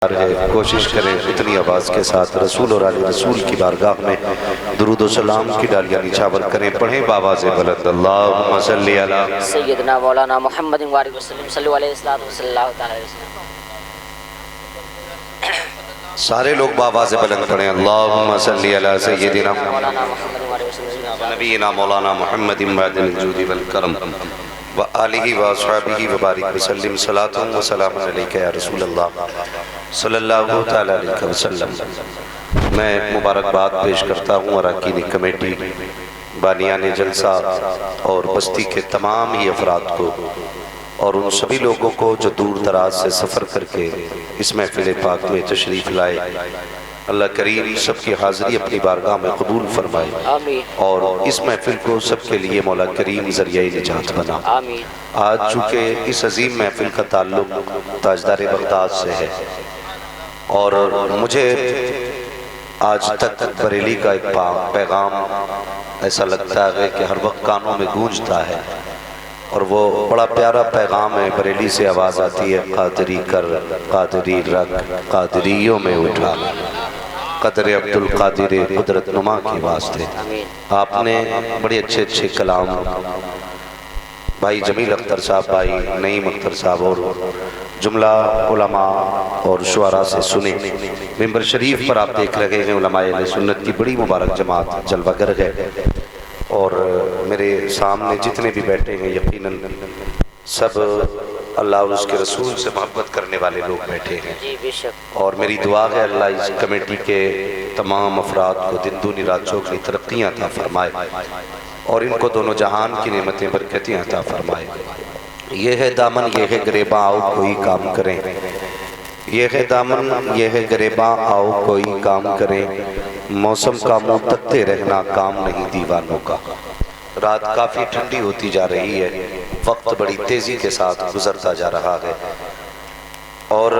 है, कोशिश करें उतनी आवाज़ के साथ रसूल और आले रसूल की बारगाह में दुरूद व सलाम की डालियाँ निछावर करें। पढ़ें बावाज़े बुलंद अल्लाहुम्मा सल्ली अला सय्यदना मौलाना मुहम्मद वसल्लम सल्लल्लाहु अलैहि वसल्लम। सारे लोग बावाज़े बुलंद पढ़ें अल्लाहुम्मा सल्ली अला सय्यदिना मौलाना मुहम्मद नबीना मौलाना मुहम्मद वअदिल जुदी वल करम व आलिहि व अस्हाबिहि व बारिक वसल्लम सलातुन व सलामुन अलैका या रसूल अल्लाह सल्लल्लाहु तआला अलैहि वसल्लम। मैं मुबारकबाद पेश करता हूँ अरकान कमेटी, बानियान जलसा और बस्ती के तमाम ही अफराद को और उन सभी लोगों को जो दूर दराज से सफ़र करके इस महफिल पाक में तशरीफ़ लाए। अल्लाह करीम सबकी हाज़िरी अपनी बारगाह में कबूल फरमाए और इस महफिल को सबके लिए मौला करीम ज़रिया निजात बना। आज चूँकि इस अजीम महफिल का ताल्लुक़ ताजदार बगदाद से है और मुझे आज तक बरेली का एक पैगाम ऐसा लगता है कि हर वक्त कानों में गूंजता है और वो बड़ा प्यारा पैगाम है। बरेली से आवाज़ आती है, कादरी कर कादरी रख कादरियों में उठा, कदर अब्दुल कादिर कुदरत नुमा के वास्ते। आपने बड़े अच्छे अच्छे कलाम भाई जमील अख्तर साहब, भाई नईम अख्तर साहब और जुमला उलमा और शुआरा से सुने। मिंबर शरीफ पर आप देख रहे हैं उलमाए अहले सुन्नत की बड़ी मुबारक जमात जलवागर है और मेरे सामने जितने भी बैठे हैं यकीनन सब अल्लाह और उसके रसूल से मोहब्बत करने वाले लोग बैठे हैं और मेरी दुआ है अल्लाह इस कमेटी के तमाम अफराद को दिन दूनी रात चौगनी तरक्कियाँ अता फरमाए और इनको दोनों जहान की नेमतें बरकतें अता फरमाए। ये है दामन ये है गरेबा आओ कोई काम करें, ये है दामन ये है गरेबा आओ कोई काम करें, मौसम का मुँह तकते रहना काम नहीं दीवानों का। रात काफ़ी ठंडी होती जा रही है, वक्त बड़ी तेज़ी के साथ गुजरता जा रहा है और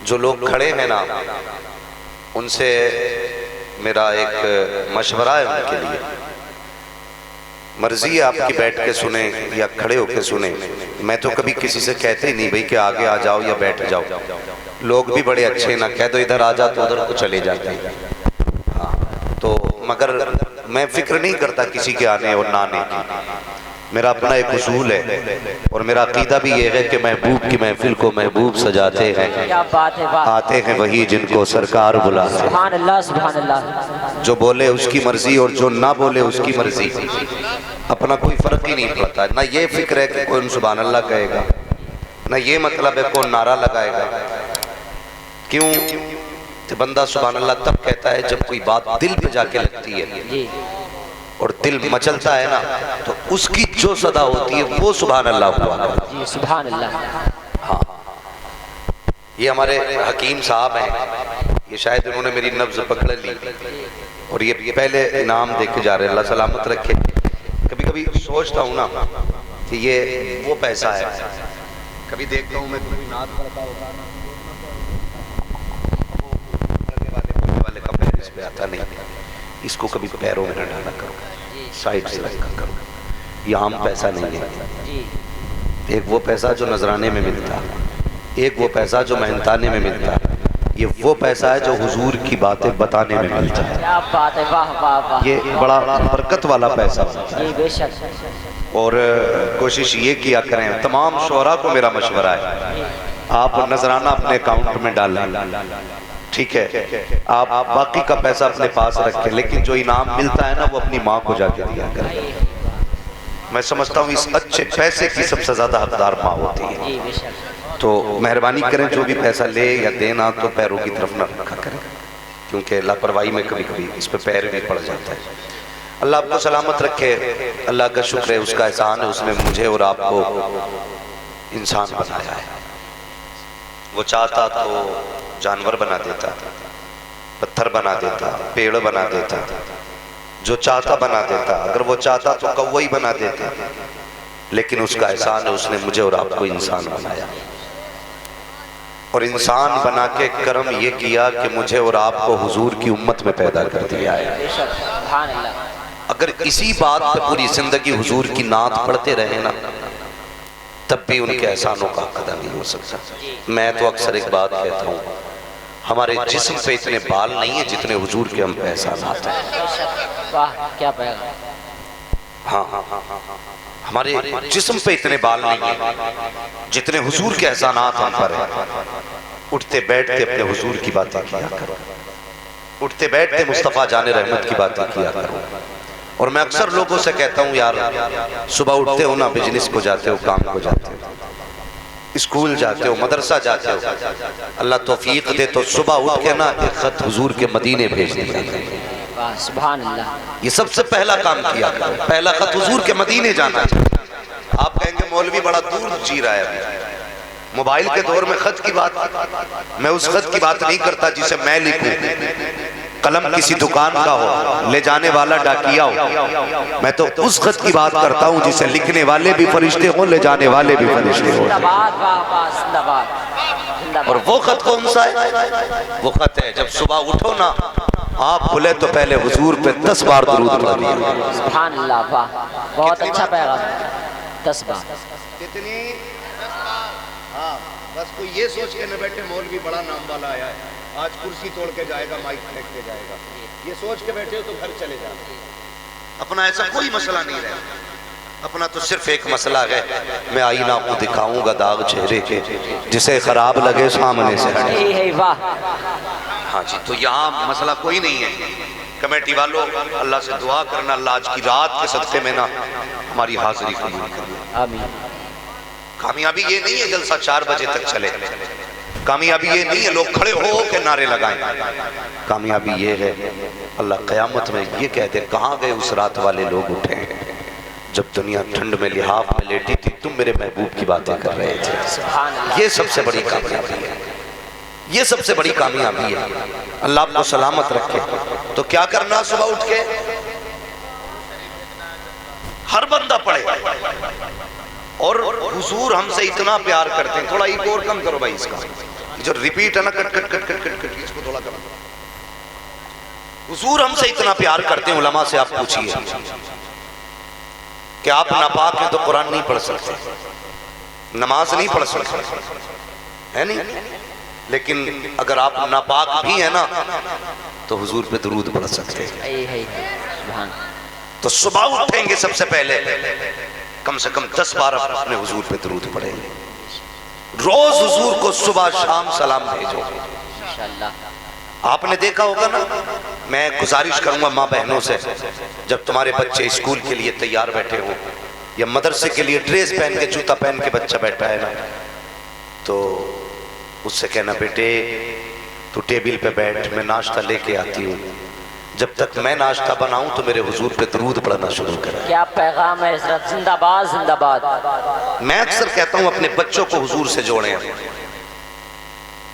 जो लोग खड़े हैं ना उनसे मेरा एक मशवरा है उनके लिए। मर्जी है आपकी बैठ के सुने या खड़े होके सुने, मैं तो कभी किसी से कहते ही नहीं भाई कि आगे आ जाओ या बैठ जाओ। लोग भी बड़े अच्छे ना कह दो इधर आ जा तो उधर को चले जाते हैं। हाँ तो मगर मैं फिक्र नहीं करता किसी के आने और ना आने की, मेरा अपना एक उसूल है और मेरा अकीदा भी ये है कि महबूब की महफिल को महबूब सजाते हैं, क्या बात है, आते हैं वही जिनको सरकार बुलाते। सुभान अल्लाह सुभान अल्लाह। जो बोले उसकी मर्जी और जो ना बोले उसकी मर्जी, अपना कोई फर्क ही नहीं पड़ता। ना ये फिक्र है कि कौन सुभान अल्लाह कहेगा, ना ये मतलब है कौन नारा लगाएगा। क्यों? तो बंदा सुभान अल्लाह तब कहता है जब कोई बात दिल पे जाके लगती है और दिल मचलता है ना तो उसकी जो सदा होती है वो सुभान अल्लाह हुआ जी, सुभान अल्लाह। हाँ ये हमारे हकीम साहब हैं, ये शायद उन्होंने मेरी नब्ज पकड़ ली और ये पहले इनाम दे के जा रहे हैं, अल्लाह सलामत रखे। कभी कभी सोचता हूँ ना कि ये वो पैसा है, कभी देखता हूँ मैं कोई नाद पढ़ता होगा ना वाले का पैर इस पे आता नहीं, इसको कभी पैरों में न डाला करो, साइड से रखा करो। ये आम पैसा नहीं है, एक वो पैसा जो नजराने में मिलता है, एक वो पैसा जो मेहनताने में मिलता है, ये वो पैसा है जो हुजूर की बातें बताने में मिलता है। क्या बात है, वाह वाह वाह। ये बड़ा बरकत वाला पैसा होता है बेशक। और कोशिश ये किया करें, तमाम शोरा को मेरा मशवरा है, आप नजराना अपने अकाउंट में डालें, ठीक है, आप बाकी का पैसा अपने पास रखें, लेकिन जो इनाम मिलता है ना वो अपनी माँ को जाके दिया करें। मैं समझता हूँ इस अच्छे पैसे की सबसे ज्यादा हकदार माँ होती है। तो मेहरबानी करें जो भी पैसा ले या देना तो पैरों की तरफ न रखा करें, क्योंकि लापरवाही में कभी कभी इस पे पैर भी पड़ जाता है। अल्लाह आपको सलामत रखे, अल्लाह का शुक्र है, उसका एहसान है, उसने मुझे और आपको इंसान बनाया है। वो चाहता तो जानवर बना देता, पत्थर बना देता, पेड़ बना देता, जो चाहता बना देता। अगर वो चाहता तो कौवा ही बना देता, लेकिन उसका एहसान है, उसने मुझे और आपको इंसान बनाया और इंसान बना के कर्म ये किया कि मुझे और आपको हुजूर की उम्मत में पैदा कर दिया है। अगर इसी बात पे पूरी जिंदगी हुजूर की नात पढ़ते रहे ना तब भी उनके एहसानों का हक अदा नहीं हो सकता। मैं तो अक्सर एक बात कहता हूँ, हमारे जिस्म पे इतने बाल नहीं है जितने हुजूर के हम पे एहसानात हैं। वाह क्या पैगाम। हाँ हाँ हाँ हाँ, हमारे जिस्म पे इतने बाल नहीं है जितने हुजूर के एहसानात हम पर हैं। उठते बैठते अपने हुजूर की बातें किया करो, उठते बैठते मुस्तफ़ा जाने रहमत की बातें किया करो। और मैं अक्सर लोगों से कहता हूँ, यार सुबह उठते हो ना, बिजनेस को जाते हो, काम को जाते हो, स्कूल जाते हो, मदरसा जाते हो, अल्लाह तौफीक दे तो सुबह उठ के ना एक खत हुजूर के मदीने भेज दिया। सुभान अल्लाह। ये सबसे पहला काम किया, पहला खत हुजूर के मदीने जाना चाहिए। आप कहेंगे मौलवी बड़ा दूर जी रहा है अभी, मोबाइल के दौर में खत की बात, मैं उस खत की बात नहीं करता जिसे मैं लिखूं, कलम किसी दुकान का हो, ले जाने वाला डाकिया हो। मैं तो उस खत की बात करता हूँ जिसे लिखने वाले भी फरिश्ते हो, ले जाने वाले भी फरिश्ते हो। और वो खत कौन सा है? वो खत है जब सुबह उठो ना, आप खुले तो पहले हुजूर पे 10 बार दुरूद पढ़िए। सुभान अल्लाह, वाह बहुत अच्छा पैगाम। 10 बार कितनी? हाँ, बस कोई ये सोच के न बैठे मौलवी बड़ा नाम वाला आया है, आज कुर्सी तोड़ के जाएगा, माइक फेंक के जाएगा, ये सोच के बैठे हो तो घर चले जाओ। अपना ऐसा कोई मसला नहीं रहा, अपना तो सिर्फ एक मसला है, मैं आईना को दिखाऊंगा दाग चेहरे के, जिसे खराब लगे सामने से हटे। वाह हाँ जी, तो यहाँ मसला कोई नहीं है। कमेटी वालों, अल्लाह से दुआ करना, अल्लाह आज की रात के सदक़े में ना हमारी हाजिरी कबूल करे। आमीन। कामयाबी ये नहीं है जलसा 4 बजे तक चले, कामयाबी ये नहीं है लोग खड़े हो के नारे लगाएं, कामयाबी ये है अल्लाह क़यामत में ये कह दे, कहाँ गए उस रात वाले लोग उठे जब दुनिया ठंड में लिहाफ में लेटी थी, तुम मेरे महबूब की बातें कर रहे थे। ये सबसे बड़ी कामयाबी है, ये सबसे बड़ी कामयाबी है। अल्लाह आपको सलामत रखे। तो क्या करना, सुबह उठ के हर बंदा पढ़े। और हुजूर हमसे इतना प्यार करते हैं, थोड़ा एक और कम करो भाई, इसका जो रिपीट है ना, cut cut cut cut cut cut, इसको थोड़ा करो। हुजूर हमसे इतना प्यार करते हैं, उलमा से आप पूछिए कि आप नापाक हैं तो कुरान नहीं पढ़ सकते, नमाज नहीं पढ़ सकते, है नहीं, लेकिन अगर आप नापाक भी है ना तो हुजूर पे दुरूद पढ़ सकते हैं। तो सुबह उठेंगे सबसे पहले कम से कम 10 बार अपने हुजूर पे दुरूद पढ़े। रोज हुजूर को सुबह शाम सलाम भेजो। आपने देखा होगा ना, मैं गुजारिश करूंगा माँ बहनों से, जब तुम्हारे बच्चे स्कूल के लिए तैयार बैठे हो या मदरसे के लिए ड्रेस पहन के जूता पहन के बच्चा बैठा है ना, तो उससे कहना बेटे तू टेबल पे बैठ, मैं नाश्ता लेके आती हूँ, जब तक मैं नाश्ता बनाऊं तो मेरे हुजूर पे दुरूद पढ़ना शुरू करें। क्या पैगाम है हज़रत, जिंदाबाद जिंदाबाद। मैं अक्सर कहता हूं अपने बच्चों को हुजूर से जोड़ें,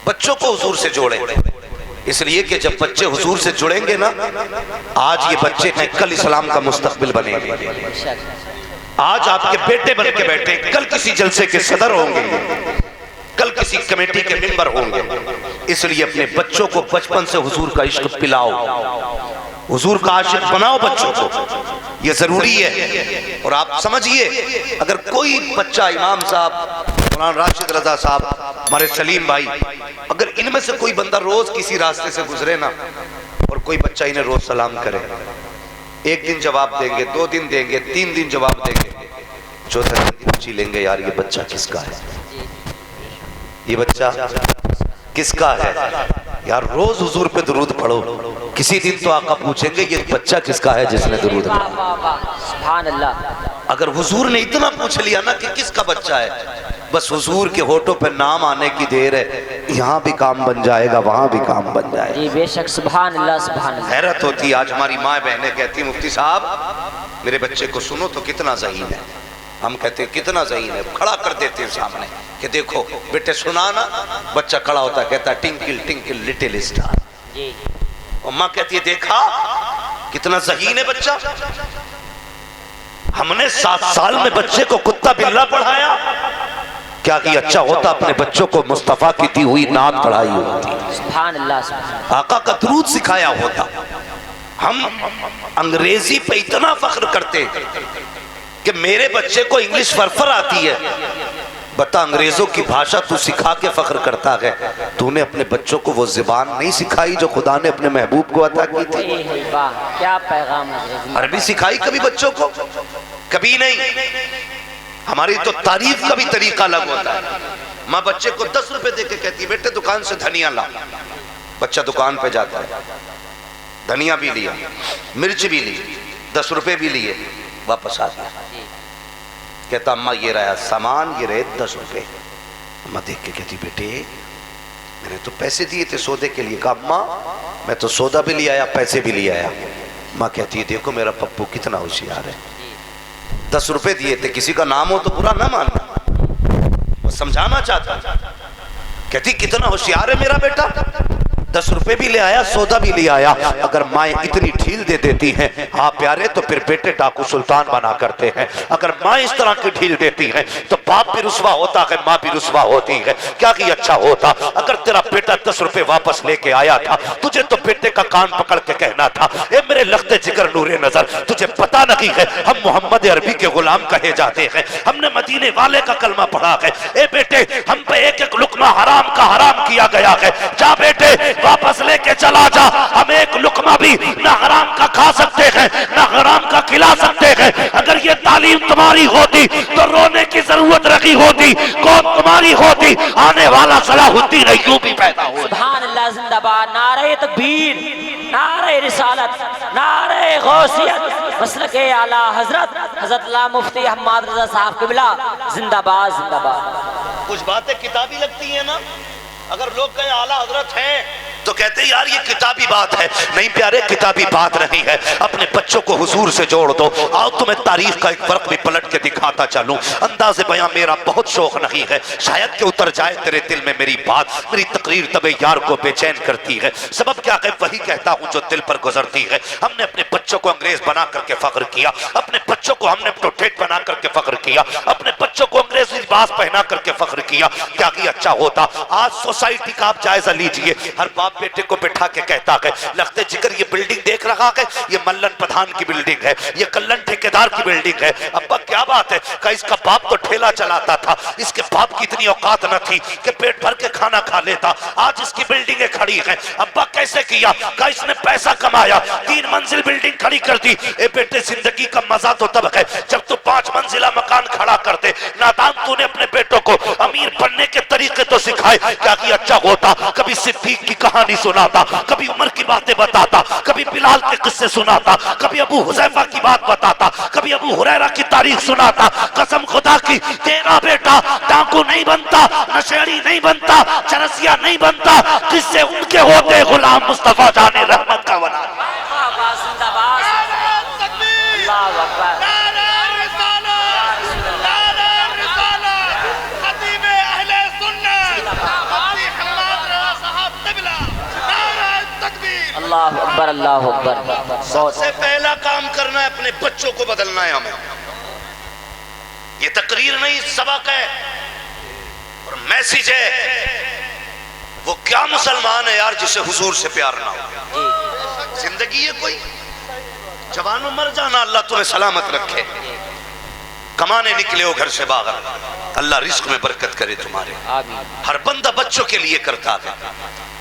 बच्चों को हुजूर से जोड़ें, इसलिए कि जब बच्चे हुजूर से जुड़ेंगे ना, आज ये बच्चे हैं, कल इस्लाम का मुस्तकबिल बनेंगे। आज आपके बेटे बन के बैठे, कल किसी जलसे के सदर होंगे, कल किसी कमेटी के मेंबर होंगे। इसलिए अपने बच्चों को बचपन से हुजूर का इश्क पिलाओ, हुजूर का आशिक बनाओ बच्चों को, ये जरूरी है। और आप समझिए, अगर कोई बच्चा, इमाम साहब, मौलाना राशिद रजा साहब, हमारे सलीम भाई, अगर इनमें से कोई बंदा रोज किसी रास्ते से गुजरे ना और कोई बच्चा इन्हें रोज सलाम करे, एक दिन जवाब देंगे, 2 दिन देंगे, 3 दिन जवाब देंगे, चौथे दिन पूछ ही लेंगे यार ये बच्चा किसका है, ये बच्चा किसका है यार, रोज हुजूर पे दुरूद पढ़ो। किसी दिन तो आका पूछेंगे ये बच्चा किसका है जिसने दुरूद पढ़ा। सुभान अल्लाह। अगर हुजूर ने इतना पूछ लिया ना कि किसका बच्चा है, बस हुजूर के होठों पे नाम आने की देर है, यहाँ भी काम बन जाएगा, वहां भी काम बन जाएगा। जी बेशक, सुभान अल्लाह सुभान अल्लाह। हैरत होती है, आज हमारी माँ बहनें कहती मुफ्ती साहब मेरे बच्चे को सुनो तो कितना ज़हीन है, हम कहते हैं कितना ज़हीन है, खड़ा कर देते हैं सामने कि देखो बेटे सुना ना, बच्चा खड़ा होता है, कहता है टिंकल टिंकल लिटिल स्टार। और माँ कहती है देखा कितना ज़हीन है बच्चा। हमने 7 साल में बच्चे को कुत्ता बिल्ला पढ़ाया, क्या कि अच्छा होता अपने बच्चों को मुस्तफा की दी हुई नात पढ़ाई होती, सुभान अल्लाह, आका का दुरूद सिखाया होता। हम अंग्रेजी पे इतना फख्र करते कि मेरे बच्चे को इंग्लिश फरफर आती है, बता, अंग्रेजों की भाषा तू सिखा के फख्र करता है, तूने अपने बच्चों को वो ज़बान नहीं सिखाई जो खुदा ने अपने महबूब को अता की थी। वाह, क्या पैगाम है। अरबी सिखाई कभी बच्चों को? कभी नहीं। हमारी तो तारीफ का भी तरीका अलग होता है। माँ बच्चे को 10 रुपए दे के कहती है बेटे दुकान से धनिया ला। बच्चा दुकान पे जाता है, धनिया भी लिया, मिर्च भी ली, 10 रुपए भी लिए, वापस आ गया। कहता अम्मा ये रहा सामान, ये रहे 10 रुपए। अम्मा देख के कहती बेटे मैंने तो पैसे दिए थे सौदे के लिए। कहा अम्मा मैं तो सौदा भी ले आया, पैसे भी ले आया। माँ कहती है देखो मेरा पप्पू कितना होशियार है, 10 रुपए दिए थे, किसी का नाम हो तो बुरा ना मानना, वो समझाना चाहता। कहती कितना होशियार है मेरा बेटा, 10 रुपए भी ले आया, सौदा भी ले आया। अगर माँ इतनी ढील दे देती हैं हाँ प्यारे, तो फिर बेटे डाकू सुल्तान बना करते हैं। अगर माँ इस तरह की ढील देती है तो बाप भी रुस्वा होता है, माँ भी रुस्वा होती है। क्या कि अच्छा होता अगर तेरा बेटा 10 रुपए वापस लेके आया था, तुझे तो बेटे का कान पकड़ के कहना था ए मेरे लख्ते जिगर नूरे नजर, तुझे पता नहीं है हम मोहम्मद अरबी के गुलाम कहे जाते हैं, हमने मदीने वाले का कलमा पढ़ा है। ए बेटे हम पे एक एक लुकमा हराम का हराम किया गया है, जा बेटे वापस लेके चला जा, हम एक लुकमा भी ना हराम का खा सकते हैं ना हराम का खिला सकते हैं। अगर ये तालीम तुम्हारी होती तो रोने की जरूरत रखी होती, कौम तुम्हारी होती, आने वाला सलाहुद्दीन अय्यूबी पैदा हो। सुभान अल्लाह, जिंदाबाद, नारे तकबीर, नारे रिसालत, नारे गौसियत, मसलक आला हजरत हजरत अल्लाह मुफ्ती अहमद रजा साहब क़िबला, जिंदाबाद जिंदाबाद। कुछ बातें किताबी लगती हैं ना, अगर लोग कहे आला हजरत हैं तो कहते हैं यार ये किताबी बात है। नहीं प्यारे, किताबी बात नहीं है। अपने बच्चों को हुजूर से जोड़ दो। आओ तुम्हें तारीख का एक वर्क भी पलट के दिखाता चलूं। अंदाज़े बयां मेरा बहुत शौक नहीं है, शायद कि उतर जाए तेरे दिल में मेरी बात। मेरी तकरीर तबे यार को बेचैन करती है, सबब क्या है वही कहता हूँ जो दिल पर गुजरती है। हमने अपने बच्चों को अंग्रेज बना करके फख्र किया, अपने बच्चों को हमने प्रोटेक्ट बना करके फख्र किया, अपने बच्चों को अंग्रेजी लिबास पहना करके फख्र किया। क्या कि अच्छा होता। आज सोसाइटी का आप जायजा लीजिए, हर बाप बेटे को बिठा के कहता है लगते जिगर ये बिल्डिंग देख रहा है, ये मल्लन प्रधान की बिल्डिंग है, ये कल्लन ठेकेदार की बिल्डिंग है। अब्बा क्या बात है? का इसका बाप तो ठेला चलाता था, इसके बाप की इतनी औकात न थी कि पेट भर के खाना खा लेता, आज इसकी बिल्डिंगें खड़ी हैं। अब्बा कैसे किया? का इसने पैसा कमाया, 3 मंजिल बिल्डिंग खड़ी कर दी। ए बेटे जिंदगी का मजा तो तब है जब तू 5 मंजिला मकान खड़ा कर दे। नादान तूने अपने बेटों को अमीर बनने के तरीके तो सिखाए। क्या कि अच्छा होता कभी सिद्दीक की कहानी सुनाता, कभी उमर की बातें बताता, कभी बिलाल के किस्से सुनाता, कभी अबू हुज़ैफा की बात बताता, कभी अबू हुरैरा की तारीख सुनाता। कसम खुदा की तेरा बेटा डाकू नहीं बनता, नशेड़ी नहीं बनता, चरसिया नहीं बनता, किससे उनके होते गुलाम मुस्तफा जाने रहमत का बना। अल्लाह अकबर, अल्लाह अकबर। सबसे पहला काम करना है अपने बच्चों को बदलना है हमें। ये तकरीर नहीं सबक है और मैसेज है। वो क्या मुसलमान है यार जिसे हुजूर से प्यार ना हो। जिंदगी है कोई, जवानों मर जाना, अल्लाह तुम्हें सलामत रखे। कमाने निकले हो घर से बाहर, अल्लाह रिस्क में बरकत करे तुम्हारे। हर बंदा बच्चों के लिए करता है,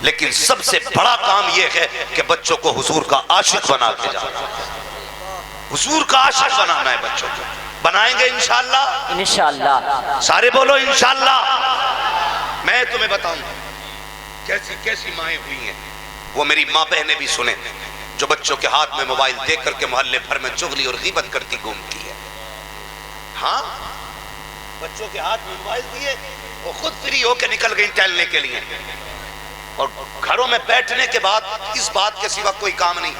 लेकिन सबसे बड़ा काम यह है कि बच्चों को हुजूर का आशिक बना के जाना। हुजूर का आशिक बनाना है बच्चों को। बनाएंगे इंशाअल्लाह, इंशाअल्लाह। सारे बोलो इंशाअल्लाह। मैं तुम्हें बताऊंगा कैसी कैसी माएँ हुई हैं, वो मेरी माँ बहनें भी सुने, जो बच्चों के हाथ में मोबाइल देख करके मोहल्ले भर में चुगली और गीबत करती घूमती है। हाँ, बच्चों के हाथ में मोबाइल दिए, वो खुद फ्री होकर निकल गई टहलने के लिए, और घरों में बैठने के बाद इस बात के सिवा कोई काम नहीं।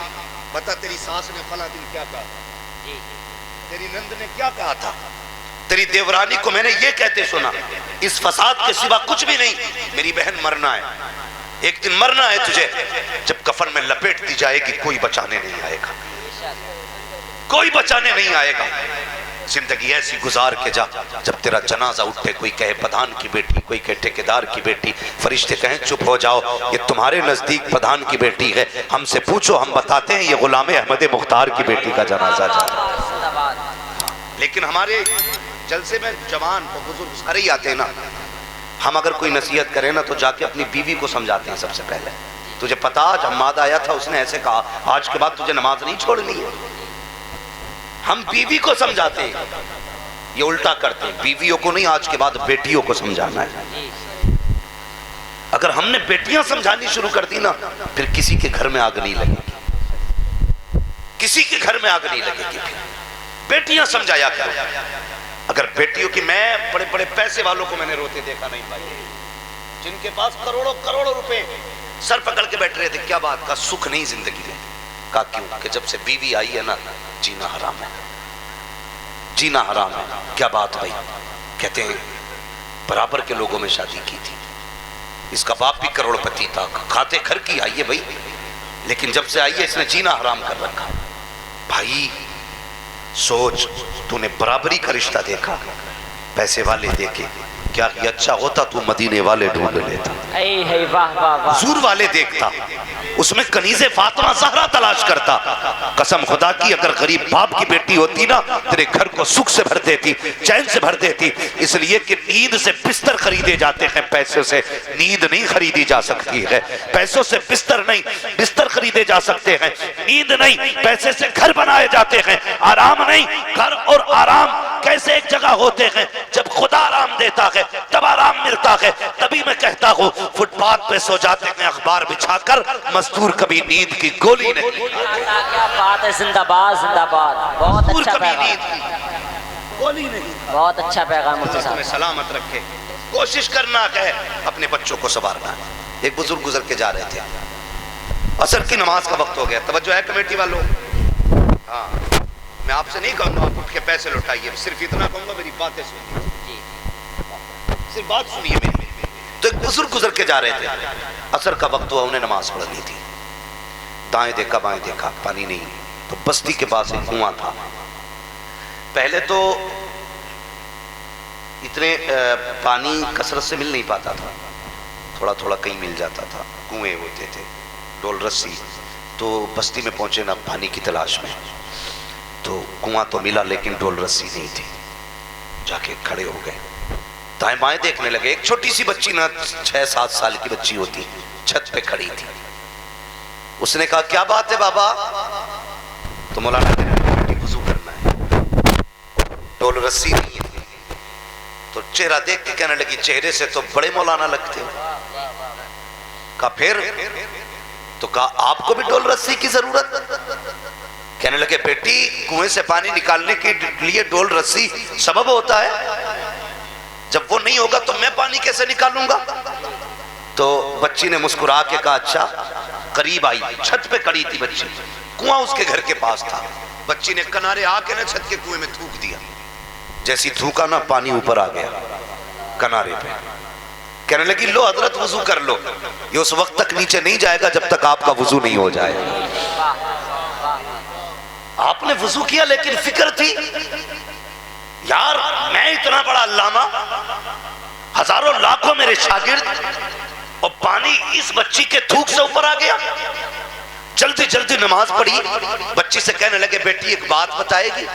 बता तेरी सास ने फला दिन क्या कहा, तेरी नंद ने क्या कहा था, तेरी देवरानी को मैंने ये कहते सुना। इस फसाद के सिवा कुछ भी नहीं। मेरी बहन मरना है, एक दिन मरना है तुझे, जब कफन में लपेट दी जाएगी कोई बचाने नहीं आएगा, कोई बचाने नहीं आएगा। जिंदगी ऐसी गुजार के जा, जब तेरा जनाजा उठे कोई कहे प्रधान की बेटी, कोई कहे ठेकेदार की बेटी, फरिश्ते कहें चुप हो जाओ, ये तुम्हारे नजदीक प्रधान की बेटी है, हमसे पूछो हम बताते हैं ये गुलाम अहमद मुख्तार की बेटी का जनाजा जा। लेकिन हमारे जलसे में जवान और बुजुर्ग सारे ही आते हैं ना, हम अगर कोई नसीहत करें ना तो जाके अपनी बीवी को समझाते हैं सबसे पहले। तुझे पता आज हम्माद आया था, उसने ऐसे कहा, आज के बाद तुझे नमाज नहीं छोड़नी है। हम बीवी को समझाते हैं, ये उल्टा करते हैं, बीवियों को नहीं, आज के बाद बेटियों को समझाना है। अगर हमने बेटियां समझानी शुरू कर दी ना, फिर किसी के घर में आग नहीं लगेगी, किसी के घर में आग नहीं लगेगी। फिर बेटियां समझाया करो। अगर बेटियों की, मैं बड़े बड़े पैसे वालों को मैंने रोते देखा नहीं भाई, जिनके पास करोड़ों करोड़ों रुपए सर पकड़ के बैठ रहे थे, क्या बात का सुख नहीं जिंदगी में। का क्यों? कि जब से बीवी आई है ना, जीना हराम है, जीना हराम है। क्या बात भाई? कहते हैं बराबर के लोगों में शादी की थी, इसका बाप भी करोड़पति था, खाते घर की आई है भाई, लेकिन जब से आई है इसने जीना हराम कर रखा। भाई सोच, तूने बराबरी का रिश्ता देखा, पैसे वाले देखे, क्या ये अच्छा होता तू मदीने वाले ढूंढ लेता, हुजूर वाले देखता, उसमें कनीज़े फातिमा ज़हरा तलाश करता। कसम खुदा की, अगर गरीब बाप की बेटी होती ना, तेरे घर को सुख से भर देती, चैन से भर देती। इसलिए कि नींद से बिस्तर खरीदे जाते हैं, पैसे से नींद नहीं खरीदी जा सकती है। पैसों से बिस्तर नहीं, बिस्तर खरीदे जा सकते हैं, नींद नहीं। पैसे से घर बनाए जाते हैं, आराम नहीं। घर और आराम कैसे एक जगह होते हैं? जब खुदा आराम देता है तब आराम मिलता है। तभी मैं कहता हूँ, फुटपाथ पे सो जाते हैं अखबार बिछाकर, मजदूर कभी नींद की गोली नहीं। क्या बात है, जिंदाबाद जिंदाबाद, बहुत अच्छा पैगाम, गोली नहीं। बहुत अच्छा पैगाम मुफ्ती साहब। तुम्हें सलामत रखे। कोशिश करना है अपने बच्चों को संवारना। एक बुजुर्ग गुजर के जा रहे थे, असर की नमाज का वक्त हो गया। तवज्जो है कमेटी वालों? हाँ, मैं आपसे नहीं कहूँगा आप उठ के पैसे लौटाइए, सिर्फ इतना कहूँगा मेरी बातें सुनिए, सिर्फ बात सुनिए मेरी। तो एक बुजुर्ग गुजर के जा रहे थे, असर का वक्त हुआ, उन्हें नमाज पढ़नी थी। दाएं देखा बाएं देखा, पानी नहीं। तो बस्ती के पास एक कुआं था। पहले तो इतने पानी कसरत से मिल नहीं पाता था, थोड़ा थोड़ा कहीं मिल जाता था, कुएं होते थे, डोल रस्सी। तो बस्ती में पहुंचे ना पानी की तलाश में, तो कुआं तो मिला लेकिन डोल रस्सी नहीं थी। जाके खड़े हो गए, दाएं बाएं देखने लगे। एक छोटी सी बच्ची ना, 6-7 साल की बच्ची होती, छत पे खड़ी थी। उसने कहा, क्या बात है बाबा? तो मौलाना बेटी वुजू करना है, डोल रस्सी नहीं है। तो चेहरा देख के कहने लगी, चेहरे से तो बड़े मौलाना लगते हो। कहा फिर? तो कहा आपको भी डोल रस्सी की जरूरत? कहने लगे, बेटी कुएं से पानी निकालने के लिए डोल रस्सी सबब होता है, जब वो नहीं होगा तो मैं पानी कैसे निकालूंगा? तो बच्ची ने मुस्कुरा के कहा, अच्छा। करीब आई, छत पे खड़ी थी बच्ची, कुआं उसके घर के पास था। बच्ची ने किनारे आके ना छत के कुएं में थूक दिया। जैसी थूका ना, पानी ऊपर आ गया किनारे पे। कहने लगी, लो हजरत वुजू कर लो। ये उस वक्त तक नीचे नहीं जाएगा जब तक आपका वुजू नहीं हो जाए। आपने वुजू किया लेकिन फिक्र थी, यार मैं इतना बड़ा अल्लामा, हजारों लाखों मेरे शागिर्द, और पानी इस बच्ची के थूक से ऊपर आ गया। जल्दी जल्दी नमाज पढ़ी। बच्ची से कहने लगे, बेटी एक बात बताएगी?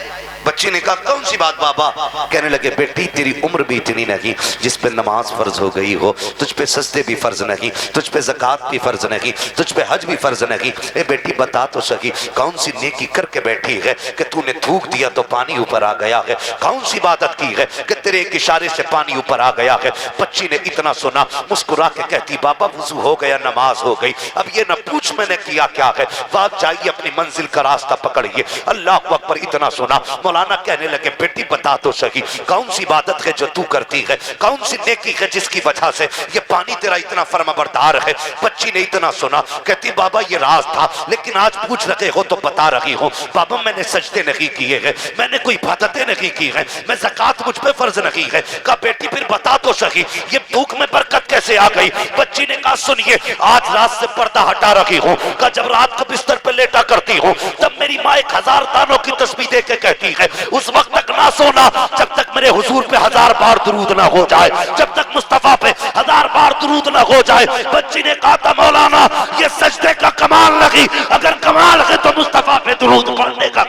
बच्ची ने कहा, कौन सी बात बाबा? कहने लगे, बेटी तेरी उम्र भी इतनी नहीं जिस पे नमाज फर्ज हो गई हो, तुझ पे सजदे भी फर्ज नहीं, तुझ पे ज़कात भी फर्ज नहीं, तुझ पे हज भी फर्ज नहीं। ए बेटी बता तो सकी, कौन सी नेकी करके बैठी है कि तूने थूक दिया तो पानी ऊपर आ गया है? कौन सी इबादत की है कि तेरे एक इशारे से पानी ऊपर आ गया है? बच्ची ने इतना सुना, मुस्कुरा के कहती, बाबा वुजू हो गया, नमाज हो गई, अब ये न पूछ मैंने किया क्या है, बात जाइए अपनी मंजिल का रास्ता पकड़िए। अल्लाह अकबर। इतना सुना, मौलाना कहने लगे, बेटी बता तो सही, कौन सी इबादत है जो तू करती है, कौन सी नेकी है जिसकी वजह से ये पानी तेरा इतना फर्माबरदार है? बच्ची ने इतना सुना, कहती, बाबा ये राज था, लेकिन आज पूछ रहे हो तो बता रही हूँ। बाबा मैंने सजदे नहीं किए हैं, मैंने कोई इबादतें नहीं की है, मैं ज़कात मुझ पे फर्ज नहीं है। कहा, बेटी फिर बता तो सही, ये भूख में बरकत कैसे आ गई? बच्ची ने कहा, सुनिए, आज रात से पर्दा हटा रही हूँ। कहा, जब रात को बिस्तर पे लेटा करती हूँ तब मेरी माँ 1000 दानों की तस्बीह दे के कहती है, उस वक्त तक ना सोना जब तक मेरे हुजूर पे 1000 बार दुरूद ना हो जाए, जब तक मुस्तफा पे 1000 बार दुरूद ना हो जाए। बच्ची ने कहा था, मौलाना ये सजदे का कमाल नहीं, अगर कमाल है तो मुस्तफा पे दुरूद पढ़ने का।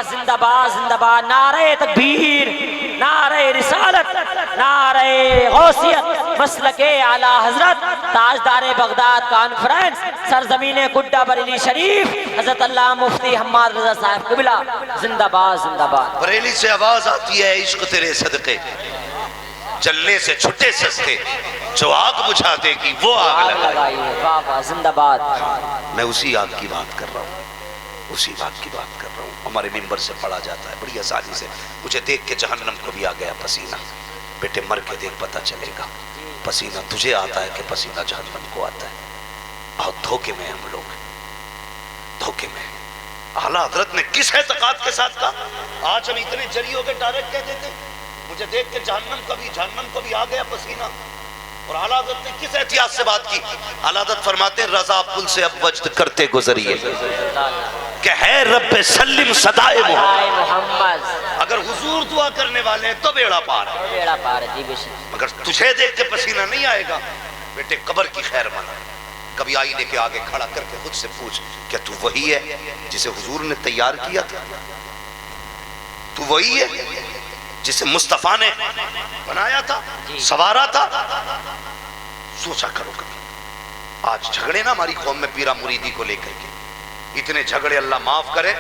जिंदाबाद जिंदाबाद, नारे तकबीर, नारे नारे गौसियत मसलके आला हजरत ताजदार बगदाद कॉन्फ्रेंस सरजमीन कुड्डा बरेली शरीफ हजरत अल्लाह मुफ्ती हम्माद रजा साहब क़िबला जिंदाबाद जिंदाबाद। बरेली से आवाज आती है इश्क तेरे सदके, जलने से छुट्टे सस्ते, जो आग बुझा देगी वो आग लगाई। वाह वाह जिंदाबाद। मैं उसी आग की बात कर रहा हूँ, उसी बात की बात कर रहा हूँ। हमारे मिंबर से पढ़ा जाता है बड़ी आसानी से। मुझे देख के जहन्नम को भी आ गया पसीना। बेटे मर के देख पता चलेगा, पसीना तुझे आता है कि पसीना जहन्नम को आता है। और धोखे में हम लोग, धोखे में। आला हजरत ने किस एतकाद के साथ कहा, आज हम इतने जरी हो गए डायरेक्ट कह देते मुझे देख के जहन्नम को भी आ गया पसीना। और आला हजरत ने किस एहतियात से बात की। आला हजरत फरमाते हैं रजा पुल से अब वजद करते गुजरिए कि है रब्बे सल्लिम सदाए मोहम्मद। अगर हुजूर दुआ करने वाले हैं तो बेड़ा पार है, बेड़ा पार है जी बेशक। मगर तुझे देख के पसीना नहीं आएगा बेटे कब्र की खैर मना। कभी आईने के आगे खड़ा करके खुद से पूछ, क्या तू वही है जिसे हुजूर ने तैयार किया था? तू वही है जिसे मुस्तफा ने बनाया था, सवारा था? सोचा करो कभी। आज झगड़े ना हमारी कौम में पीरा मुरीदी को लेकर के, इतने झगड़े अल्लाह माफ करे,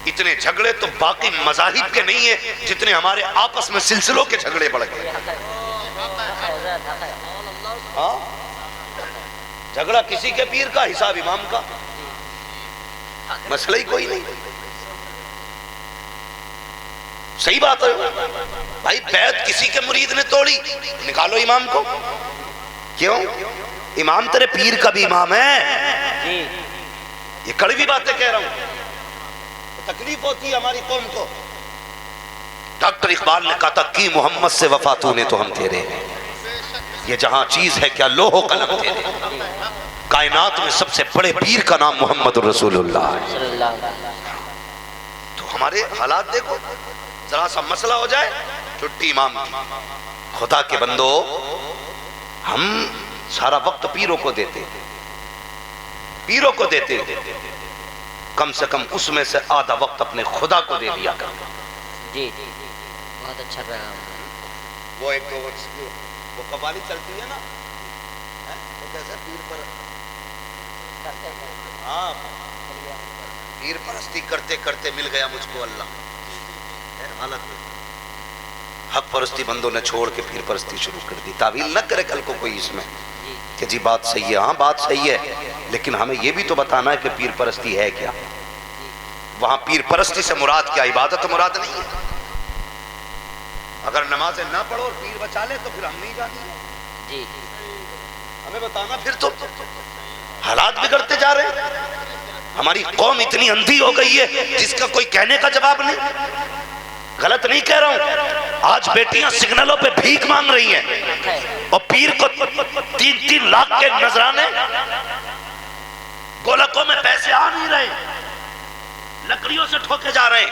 इतने झगड़े तो बाकी मजाहिब के नहीं है जितने हमारे आपस में सिलसिलों के झगड़े बढ़ गए। हाँ, झगड़ा किसी के पीर का, हिसाब इमाम का, मसला ही कोई नहीं। सही बात है भाई, बैत किसी के मुरीद ने तोड़ी, निकालो इमाम को। क्यों? इमाम तेरे पीर का भी इमाम है। ये कड़वी बातें कह रहा हूं, तो तकलीफ होती है हमारी कौम को। डॉक्टर इकबाल ने कहा था कि मोहम्मद से वफा तूने तो हम तेरे हैं, ये जहां चीज है क्या लोहो कलम तेरे। कायनात में सबसे बड़े पीर का नाम मोहम्मद रसूलुल्लाह है। तो हमारे हालात देखो, जरा सा मसला हो जाए छुट्टी इमाम की। खुदा के बंदो, हम सारा वक्त पीरों को देते, पीरों को देते, कम से कम उसमें से आधा वक्त अपने खुदा को दे दिया कर। जी जी बहुत अच्छा पैगाम। वो एक वो कवाली चलती है ना, वो कैसे पीर पर, हाँ, पीर परस्ती करते करते मिल गया मुझको अल्लाह। हालत हक परस्ती बंदों ने छोड़ के फिर परस्ती शुरू कर दी। तावील न करे कल को कोई इसमें कि जी बात सही है। हाँ बात सही है, लेकिन हमें यह भी तो बताना है कि पीर परस्ती है क्या। वहां पीर परस्ती से मुराद क्या, इबादत मुराद नहीं है। अगर नमाजें ना पढ़ो और पीर बचा ले तो फिर हम नहीं जाने जी, हमें बताना। फिर तो हालात बिगड़ते जा रहे हैं। हमारी कौम इतनी अंधी हो गई है जिसका कोई कहने का जवाब नहीं। गलत नहीं कह रहा हूं, आज बेटियां सिग्नलों पे भीख मांग रही हैं और पीर को 3-3 लाख के नजराने, गोलकों में पैसे आ नहीं रहे, लकड़ियों से ठोके जा रहे हैं।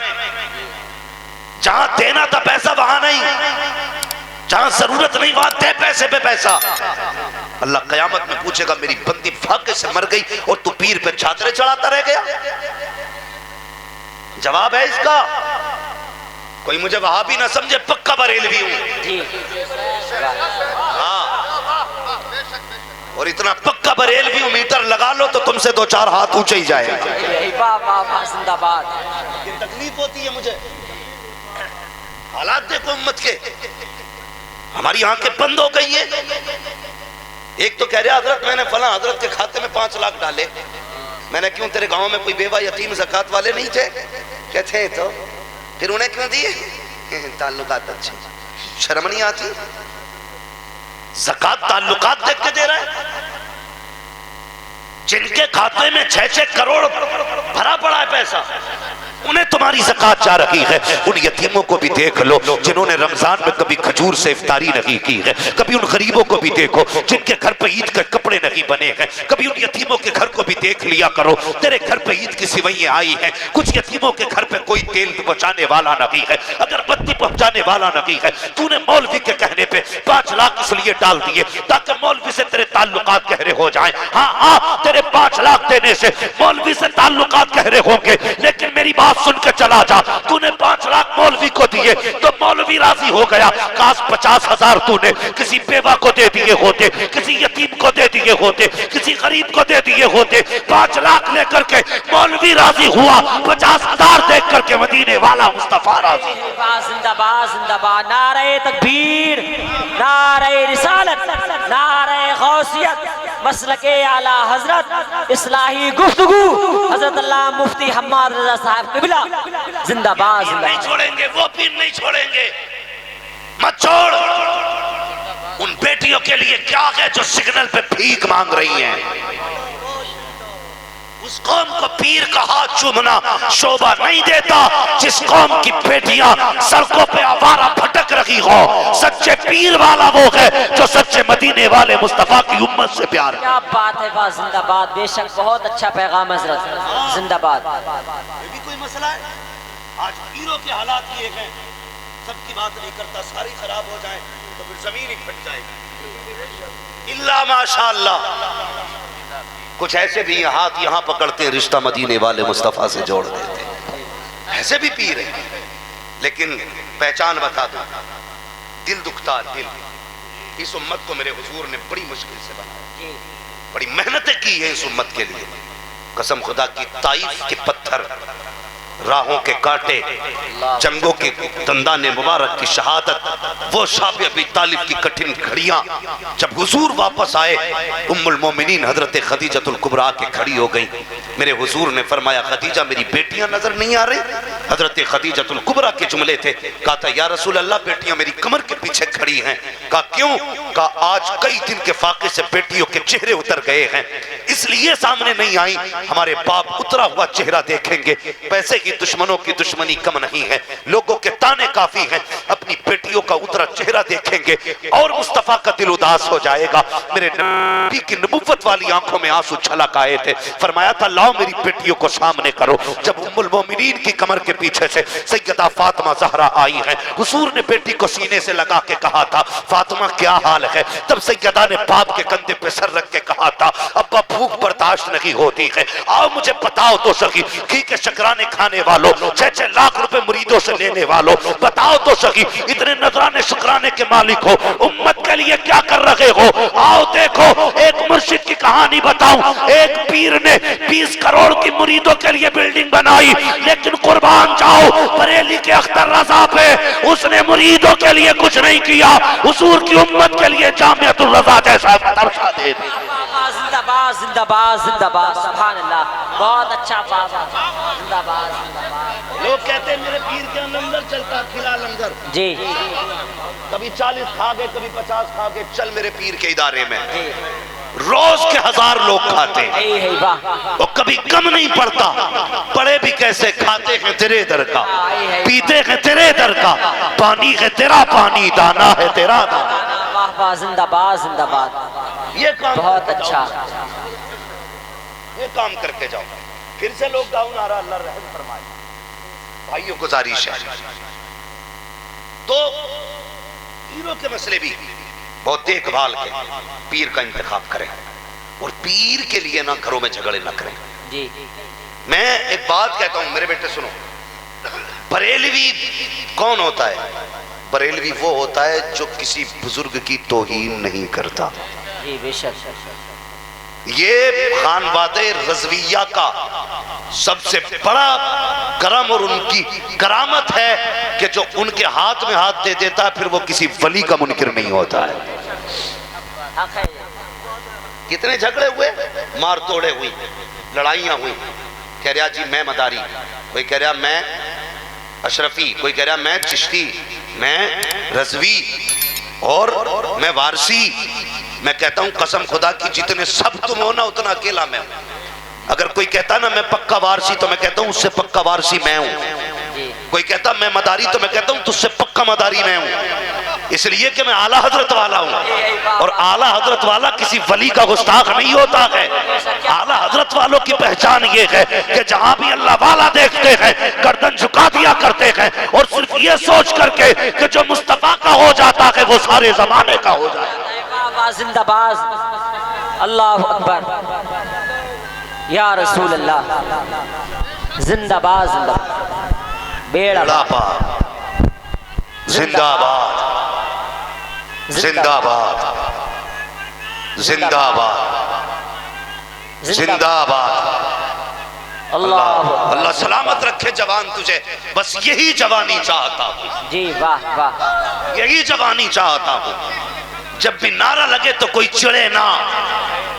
जहां देना था पैसा वहां नहीं, जहां जरूरत नहीं वहां दे पैसे पे पैसा। अल्लाह कयामत में पूछेगा मेरी बंदी फाके से मर गई और तू पीर पे चादरें चढ़ाता रह गया। जवाब है इसका। कोई मुझे वहां भी ना समझे, पक्का बरेलवी हूं। हाँ, और इतना पक्का बरेलवी हूं, मीटर लगा लो तो तुमसे 2-4 हाथ ऊंचे ही जाएगा। जिंदाबाद। तकलीफ होती है मुझे, हालात देखो उम्मत के, हमारी आंखें बंद हो गई है। एक तो कह रहे हजरत मैंने फला हजरत के खाते में 5 लाख डाले। मैंने क्यों, तेरे गांव में कोई बेवा यतीम ज़कात वाले नहीं थे? कहते हैं तो फिर उन्हें क्यों दिए? ताल्लुकात अच्छे, शर्म नहीं आती? ज़कात ताल्लुकात देख के दे रहा है। जिनके खाते में 6-6 करोड़ भरा पड़ा है पैसा, उन्हें तुम्हारी ज़कात जा रही है। उन यतीमों को भी देख लो जिन्होंने रमजान में कभी खजूर से इफ्तारी नहीं की है। कभी उन गरीबों को भी देखो जिनके घर पे ईद के कपड़े नहीं बने हैं। कभी उन यतीमों के घर को भी देख लिया करो। तेरे घर पे ईद की सिवैयां आई हैं, कुछ यतीमों के घर पे कोई तेल पहुंचाने वाला नहीं है, अगरबत्ती पहुंचाने वाला नहीं है। तूने मौलवी के कहने पे 5 लाख इसलिए डाल दिए ताकि मौलवी से तेरे ताल्लुकात ताल्लुकात गहरे हो जाएं। हाँ, तेरे 5 लाख देने से मौलवी से ताल्लुकात गहरे होंगे, लेकिन मेरी बात सुन के चला जा। तूने 5 लाख मौलवी को दिए तो मौलवी राजी हो गया। काश 50,000 तूने किसी बेवा को दे दिए होते, किसी यतीम को दे दिए होते, किसी गरीब को दे दिए होते। 5 लाख लेकर के मौलवी राजी हुआ, 50,000 देख करके मदीने वाला मुस्तफा राजी। जिंदाबाद जिंदाबाद, नारे तकबीर, नारे रिसालत, नारे गौसियत, मसलके आला हजरत, इस्लाही गुफ्तगू हजरत अल्लाह मुफ्ती हम्माद रजा साहब किबला जिंदाबाद। नहीं छोड़ेंगे, वो पीर नहीं छोड़ेंगे। मत छोड़। उन बेटियों के लिए क्या है जो सिग्नल पे भीख मांग रही हैं। उस कौम को पीर का हाथ चूमना शोभा नहीं देता जिस कौम की बेटियां सड़कों पे आवारा भटक रही हो। सच्चे पीर वाला वो है जो सच्चे मदीने वाले मुस्तफा की उम्मत से प्यार। क्या बात है, वाह जिंदाबाद। बेशक बहुत अच्छा पैगाम हजरत, जिंदाबाद। ये भी कोई मसला है? आज पीरों के हालात ये हैं, सबकी बात नहीं करता, सारी खराब हो जाए तो फिर जमीन ही फट जाएगी। इल्ला माशाअल्लाह कुछ ऐसे भी हाथ यहाँ पकड़ते हैं, रिश्ता मदीने वाले मुस्तफा से जोड़ देते हैं। ऐसे भी पीर हैं, लेकिन पहचान बता दो, दिल दुखता। दिल इस उम्मत को मेरे हुजूर ने बड़ी मुश्किल से बनाया, बड़ी मेहनतें की है इस उम्मत के लिए। कसम खुदा की, ताइफ के पत्थर, राहों के कांटे, जंगों के दंदाने मुबारक की शहादत, वो शाबे अबी तालिब की कठिन घड़ियां, जब हुजूर वापस आए, उम्मुल मोमिनीन हजरत खदीजतुल कुबरा के खड़ी हो गई। मेरे हुजूर ने फरमाया, खदीजा मेरी बेटियां नजर नहीं आ रही? हजरत खदीजतुल कुबरा के जुमले थे। कहा था, या रसूल अल्लाह बेटियां मेरी कमर के पीछे खड़ी हैं। कहा क्यों? कहा आज कई दिन के फाके से बेटियों के चेहरे उतर गए हैं, इसलिए सामने नहीं आई। हमारे बाप उतरा हुआ चेहरा देखेंगे, पैसे की दुश्मनों की दुश्मनी कम नहीं है, लोगों के ताने काफी हैं, अपनी बेटियों का उतरा चेहरा देखेंगे और मुस्तफा का दिल उदास हो जाएगा। मेरे नबी की नबुव्वत वाली आंखों में आंसू छलक आए थे। फरमाया था, लाओ मेरी बेटियों को सामने करो। जब उम्मुल मोमिनीन की कमर के पीछे से सैयदा फातिमा ज़हरा आई है, हुजूर ने बेटी को सीने से लगा के कहा था, फातिमा क्या हाल है? तब सैयदा ने बाप के कंधे पे सर रख के कहा था, अब्बा भूख बर्दाश्त नहीं होती है, आओ मुझे बताओ तो सही, घी के शकराने खाने वालों, 6-6 लाख रुपए मुरीदों से लेने वालों, बताओ तो सही, इतने नजराने शुक्राने के मालिक हो, उम्मत के लिए क्या कर रहे हो? आओ देखो, एक मुर्शिद की कहानी बताऊं। एक पीर ने 20 करोड़ की मुरीदों के लिए बिल्डिंग बनाई, लेकिन कुर्बान जाओ बरेली के अख्तर रजा पे, उसने मुरीदों के लिए कुछ नहीं किया, हुजूर की उम्मत के लिए जामिअतुल रजा जैसा दरसा दे दी। जिंदाबाद जिंदाबाद जिंदाबाद, सुभान अल्लाह, बहुत अच्छा बाबा, जिंदाबाद जिंदाबाद। लोग कहते हैं मेरे पीर के लंगर चलता, खिला लंगर जी, कभी 40 खा गए, कभी 50 खा गए, चल मेरे पीर के इदारे में, रोज के 1000 लोग खाते हैं और कभी कम नहीं पड़ता। पड़े भी कैसे, खाते हैं तेरे दर का, पीते हैं तेरे दर का, पानी है तेरा पानी, दाना है तेरा दाना। वाह वाह, जिंदाबाद जिंदाबाद, ये काम बहुत अच्छा, ये काम करके जाओ। फिर से लोग गाँव नारा अल्लाह रहम फरमाए। भाइयों गुजारिश है, तो पीरों के मसले भी बहुत देखभाल के पीर का इंतखाब करें और पीर के लिए ना घरों में झगड़े ना करें जी। मैं एक बात कहता हूं मेरे बेटे सुनो, बरेलवी कौन होता है? बरेलवी वो होता है जो किसी बुजुर्ग की तौहीन नहीं करता। जी बेशक, ये खानवादे रज़विया का सबसे बड़ा करम और उनकी करामत है कि जो उनके हाथ में हाथ दे देता है फिर वो किसी वली का मुनकिर नहीं होता है। कितने झगड़े हुए, मार तोड़े हुई, लड़ाइयां हुई। कह रहा जी मैं मदारी, कोई कह रहा मैं अशरफी, कोई कह रहा मैं चिश्ती, मैं रज़वी और मैं वारसी। मैं कहता हूं कसम खुदा की, जितने सब तुम हो ना उतना अकेला मैं हूं। अगर कोई कहता ना मैं पक्का वारसी, तो मैं कहता हूं उससे पक्का वारसी मैं हूं। कोई कहता मैं मदारी, तो मैं कहता हूं तुझसे पक्का मदारी मैं हूं, इसलिए कि मैं आला हजरत वाला हूं। और आला हजरत वाला किसी वली का गुस्ताख नहीं होता है। आला हजरत वालों की पहचान ये है कि जहां भी अल्लाह वाला देखते हैं गर्दन झुका दिया करते हैं, और सिर्फ ये सोच करके कि जो मुस्तफा का हो जाता है वो सारे जमाने का हो जाता है। जिंदाबाद, अल्लाह अकबर, या रसूल अल्लाह, जिंदाबाद जिंदाबाद, बेड़ा पार, जिंदाबाद जिंदाबाद जिंदाबाद जिंदाबाद। अल्लाह अल्लाह सलामत रखे जवान तुझे, बस यही जवानी चाहता हूँ, जी, वाह वाह, यही जवानी चाहता हूँ। जब भी नारा लगे तो कोई चिड़े ना,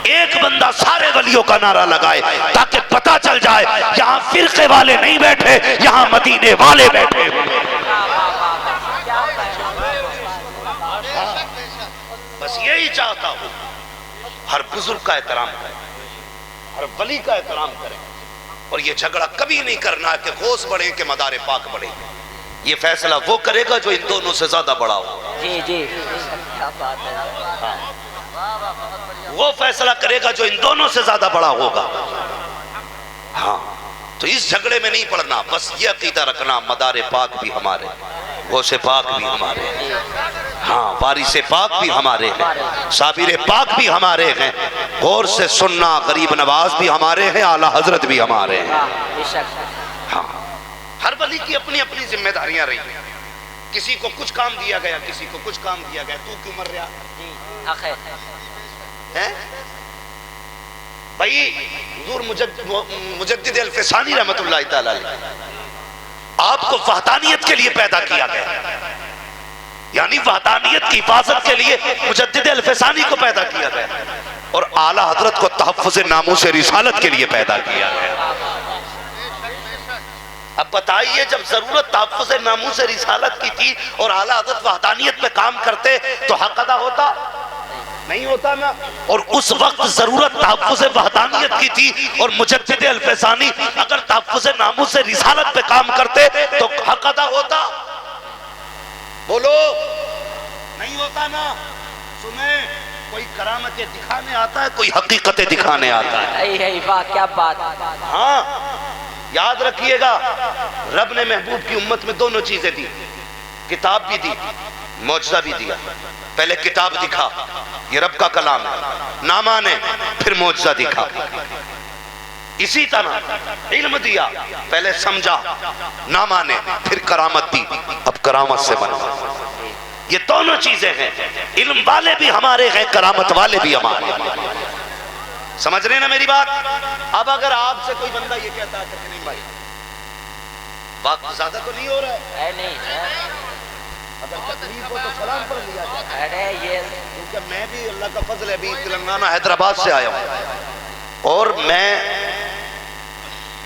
एक बंदा सारे वलियों का नारा लगाए ताकि पता चल जाए यहाँ फिरके वाले नहीं बैठे, यहाँ मदीने वाले बैठे। बस यही चाहता हूँ, हर बुजुर्ग का एहतराम करें, हर वली का एहतराम करें, और ये झगड़ा कभी नहीं करना है कि गौस बढ़े कि मदारे पाक बढ़े। ये फैसला वो करेगा जो इन दोनों से ज्यादा बड़ा हो। जी जी, क्या बात है, वो फैसला करेगा जो इन दोनों से ज्यादा बड़ा होगा। हाँ, तो इस झगड़े में नहीं पड़ना, बस ये अकीदा रखना मदारे पाक भी हमारे, गौसे पाक भी हमारे, हाँ वारिसे पाक भी हमारे हैं, साबिर पाक भी हमारे हैं, गौर से सुनना, गरीब नवाज भी हमारे हैं, आला हजरत भी हमारे हैं। हाँ, हर वली की अपनी अपनी जिम्मेदारियां रही हैं। किसी को कुछ काम दिया गया, किसी को कुछ काम दिया गया, तू क्यों मर रहा है? भाई हुजूर मुजद्दिद अल-फ़सानी रहमतुल्लाह तआला अलैह आपको वहदानियत के लिए पैदा किया गया, यानी वहदानियत की हिफाजत के लिए मुजद्दिद अल-फ़सानी को पैदा किया गया, और आला हजरत को तहफ़्फ़ुज़ नामूस रिसालत के लिए पैदा किया गया। अब बताइए, जब जरूरत तहफ़्फ़ुज़ नामूस रिसालत की थी और आला हजरत वहदानियत पे काम करते तो हक अदा होता नहीं होता ना? और उस वक्त जरूरत तहफ़्फ़ुज़ वहदानियत की थी और मुजद्दिद अल-फ़सानी अगर तहफ़्फ़ुज़ नामूस रिसालत पे काम करते तो हक अदा होता? बोलो, नहीं होता ना? सुने, कोई करामतें दिखाने आता है, कोई हकीकतें दिखाने आता है। वाह क्या बात। हाँ, याद रखिएगा, रब ने महबूब की उम्मत में दोनों चीजें दी, किताब भी दी, मौजज़ा भी दिया। पहले किताब दिखा, ये रब का कलाम है, ना माने फिर मौजज़ा दिखा। इसी तरह इल्म दिया, पहले समझा, ना माने फिर करामत दी, अब करामत से बना। ये दोनों चीजें हैं, इल्म वाले भी हमारे हैं, करामत वाले भी हमारे। समझ रहे ना मेरी बात? अब अगर आपसे कोई बंदा ये कहता है कि नहीं भाई वक्त ज्यादा तो नहीं हो रहा है, नहीं, अगर तकलीफ हो तो सलाम पढ़ लिया जाए। अरे ये, क्योंकि मैं भी अल्लाह का फजल है, अभी तेलंगाना हैदराबाद से आया हूँ, और मैं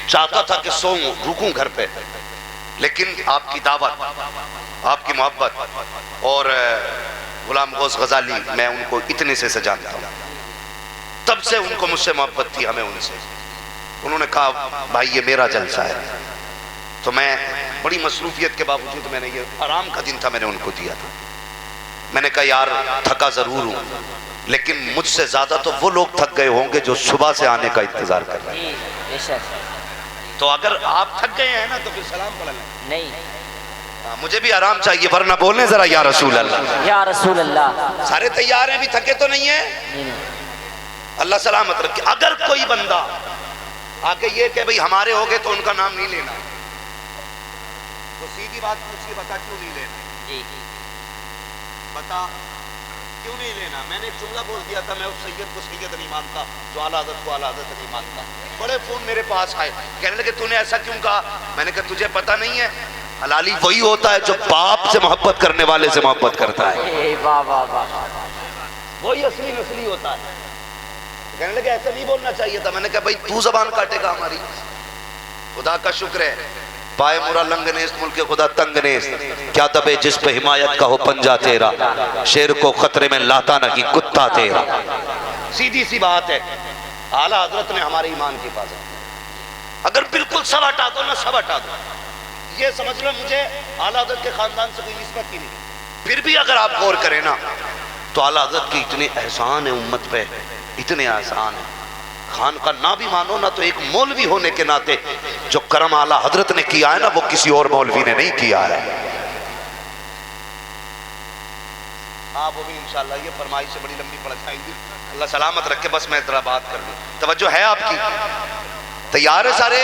चाहता था कि सोऊं, रुकूं घर पे, लेकिन आपकी दावत, आपकी मोहब्बत और गुलाम गौस गजाली, मैं उनको इतने से जानता हूँ, तब से उनको मुझसे मोहब्बत थी, हमें उनसे। उन्होंने कहा भाई ये मेरा जलसा है, तो मैं बड़ी मसरूफियत के बावजूद, मैंने ये आराम का दिन था, मैंने उनको दिया था। मैंने कहा यार थका जरूर हूँ, लेकिन मुझसे ज्यादा तो वो लोग थक गए होंगे जो सुबह से आने का इंतजार कर रहे हैं। तो अगर आप थक गए हैं ना तो फिर सलाम पढ़ लें। नहीं, मुझे भी आराम चाहिए, वरना बोलने जरा या रसूल अल्लाह, या रसूल अल्लाह। सारे तैयार हैं, भी थके तो नहीं है? अल्लाह सलामत रखे। अगर कोई बंदा आके ये कहे भाई हमारे हो गए तो उनका नाम नहीं लेना, तो सीधी बात पूछिए, बता क्यों नहीं लेना? जी, बता क्यों नहीं लेना? मैंने एक जुमला बोल दिया था, मैं उस सैयद को सैयद नहीं मानता जो आला हज़रत को आला हज़रत नहीं मानता। बड़े फोन मेरे पास आए, कहने लगे तूने ऐसा क्यों कहा? मैंने कहा तुझे पता नहीं है, हलाली वही होता है जो बाप से मोहब्बत करने वाले से मोहब्बत करता है। वाह वाह वाह, वही असली नस्ली होता है। कहने लगे ऐसा नहीं बोलना चाहिए था। मैंने कहा भाई तू जबान काटेगा हमारी? खुदा का शुक्र है, पाए मुरा लंगनेस मुल्क खुदा तंगनेस, क्या दबे जिस पे हिमायत का हो पंजा तेरा, शेर को खतरे में लाता नहीं कुत्ता तेरा। सीधी सी बात है, आला हजरत ने हमारे ईमान की हिफाजत। अगर बिल्कुल सब हटा दो ना, सब हटा दो, ये समझ लो मुझे आला हजरत के खानदान से कोई निस्बत ही नहीं। फिर भी अगर आप गौर करें ना तो आला हजरत के इतने एहसान है उम्मत पे, इतने एहसान है। खान का ना भी मानो ना, तो एक मौलवी होने के नाते जो करम आला हजरत ने किया है ना, वो किसी और मौलवी ने नहीं किया है। हाँ वो भी इंशाल्लाह, ये फरमाइश से बड़ी लंबी पड़ जाएंगी। अल्लाह सलामत रखे। बस मैं तेरा बात कर लूँ, तवज्जो है आपकी? तैयार है सारे?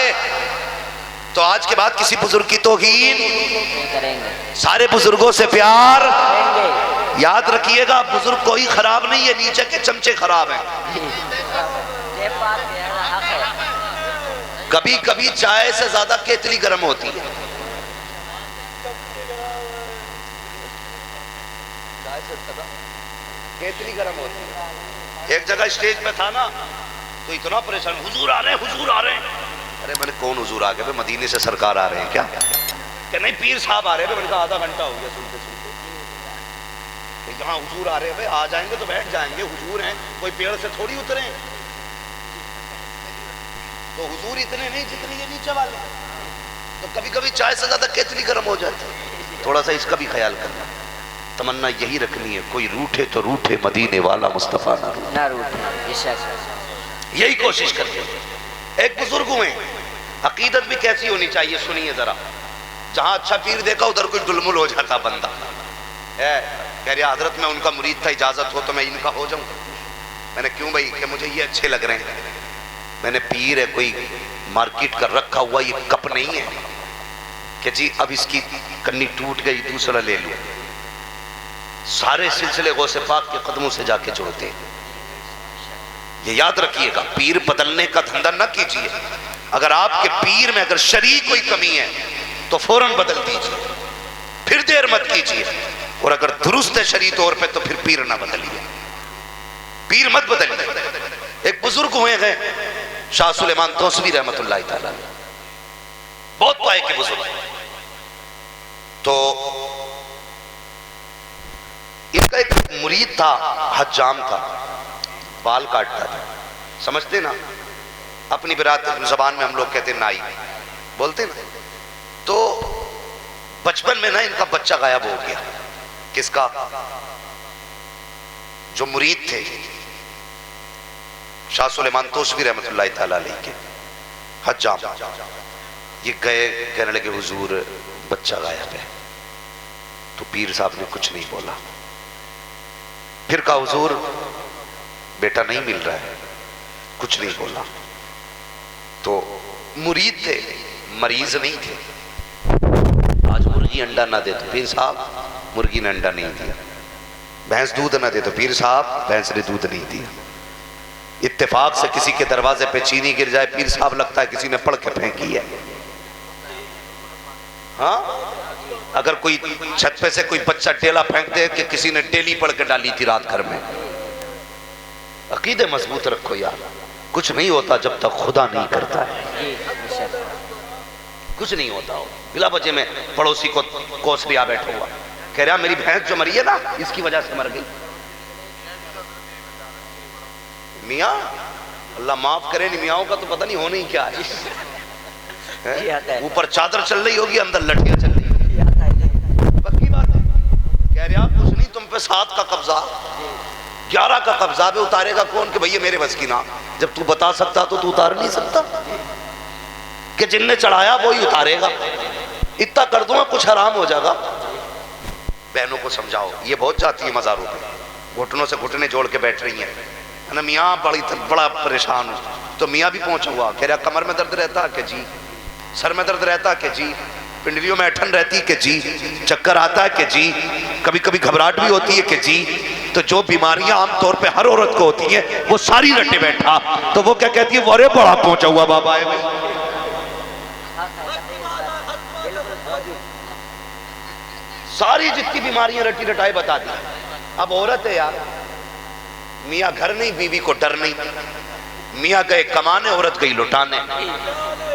तो आज के बाद किसी बुजुर्ग की तौहीन नहीं करेंगे, सारे बुजुर्गों से प्यार। करेंगे। याद रखिएगा, बुजुर्ग कोई खराब नहीं है, नीचे के चमचे खराब हैं। ये बात हक है। कभी कभी चाय से ज्यादा केतली गर्म होती है। चाय से ज्यादा केतली गर्म होती है। एक जगह स्टेज पे था ना, तो इतना परेशान, हुजूर आ रहे हैं, हुजूर आ रहे हैं। अरे मैंने, कौन हुजूर आ गए? मदीने से सरकार आ रहे हैं क्या? क्या नहीं, पीर साहब आ रहे हैं। मैंने कहा आधा घंटा हो गया सुनते सुनते। यहाँ हुजूर आ रहे हैं, आ जाएंगे तो बैठ जाएंगे, हुजूर हैं, कोई पेड़ से थोड़ी उतरे। तो हुजूर इतने नहीं जितने ये नीचे वाले। तो कभी कभी चाय से ज्यादा केतली गर्म हो जाती है। थोड़ा सा इसका भी ख्याल करना। तमन्ना यही रखनी है, कोई रूठे तो रूठे, मदीने वाला मुस्तफा ना रूठे। यही कोशिश करते हैं। एक बुजुर्ग हुए, अकीदत भी कैसी होनी चाहिए सुनिए जरा। जहां अच्छा पीर देखा उधर कोई डुलमुल हो जाता बंदा है। कह रहा हजरत मैं उनका मुरीद था, इजाजत हो तो मैं इनका हो जाऊं। मैंने क्यों भाई? कि मुझे ये अच्छे लग रहे हैं। मैंने पीर है, कोई मार्केट कर रखा हुआ ये कप नहीं है कि जी अब इसकी कन्नी टूट गई दूसरा ले लूं। सारे सिलसिले गौसे पाक के कदमों से जाके जुड़ते हैं। ये याद रखिएगा, पीर बदलने का धंधा न कीजिए। अगर आपके पीर में अगर शरीक कोई कमी है तो फौरन बदल दीजिए, फिर देर मत कीजिए। और अगर दुरुस्त है शरीक तौर पे तो फिर पीर ना बदलिए, पीर मत बदलिए। एक बुजुर्ग हुए हैं शाह सुलेमान तौसवी रहमतुल्लाह तआला, बहुत पाए के बुजुर्ग। तो इनका एक मुरीद था, हज्जाम था, बाल काटता था। समझते ना, अपनी बिरात जबान में हम लोग कहते नाई बोलते ना। तो बचपन में ना इनका बच्चा गायब हो गया। किसका? जो मुरीद थे शाह सुलेमान तौसवी रहमतुल्लाह तआला अलैह के, हज्जाम। ये गए, कहने लगे हुजूर बच्चा गायब है। तो पीर साहब ने कुछ नहीं बोला। फिर कहा हुजूर बेटा नहीं मिल रहा है, कुछ नहीं बोला। तो मुरीद थे, मरीज नहीं थे। आज मुर्गी अंडा ना दे तो पीर साहब मुर्गी ने अंडा नहीं दिया। भैंस दूध ना दे तो पीर साहब भैंस ने दूध नहीं दिया। इत्तेफाक से किसी के दरवाजे पे चीनी गिर जाए, पीर साहब लगता है किसी ने पढ़ के फेंकी है। हाँ, अगर कोई छत पे से कोई बच्चा टेला फेंक दे कि किसी ने टेली पढ़ के डाली थी रात घर में। अकीदे मजबूत रखो यार, कुछ नहीं होता जब तक खुदा नहीं करता है। कुछ नहीं होता हो। बिला बजे में पड़ोसी को कोस लिया बैठा हुआ, कह रहा मेरी भैंस जो मरी है ना इसकी वजह से मर गई। मियाँ अल्लाह माफ करे, नहीं मियाओं का तो पता नहीं होने ही क्या है। ऊपर चादर चल रही होगी, अंदर लठियां चल रही होगी। पक्की बात है। कह रहा कुछ नहीं, तुम पे 7 का कब्जा, 11 का कब्जा पे उतारेगा कौन? कि भैया मेरे बस की ना। जब तू बता सकता तो तू उतार नहीं सकता कि जिनने चढ़ाया वो ही उतारेगा। इतना कर दूंगा कुछ हराम हो जाएगा। बहनों को समझाओ, ये बहुत जाती है मज़ारों पे, घुटनों से घुटने जोड़ के बैठ रही हैं ना। मियाँ बड़ा परेशान हूँ। तो मियाँ भी पहुंचा हुआ, कह रहा कमर में दर्द रहता है कि जी, सर में दर्द रहता है कि जी, पिंडलियों में अठन रहती है कि जी, चक्कर आता है कि जी, कभी कभी घबराहट भी होती है कि जी। तो जो बीमारियां आमतौर पे हर औरत को होती हैं वो सारी रटे बैठा। तो वो क्या कहती है, वो अरे बड़ा पहुंचा हुआ बाबा है भाई। सारी जितनी बीमारियां रटी रटाई बता दी। अब औरत है यार, मियाँ घर नहीं, बीवी को डर नहीं। मियाँ गए कमाने, औरत गई लुटाने।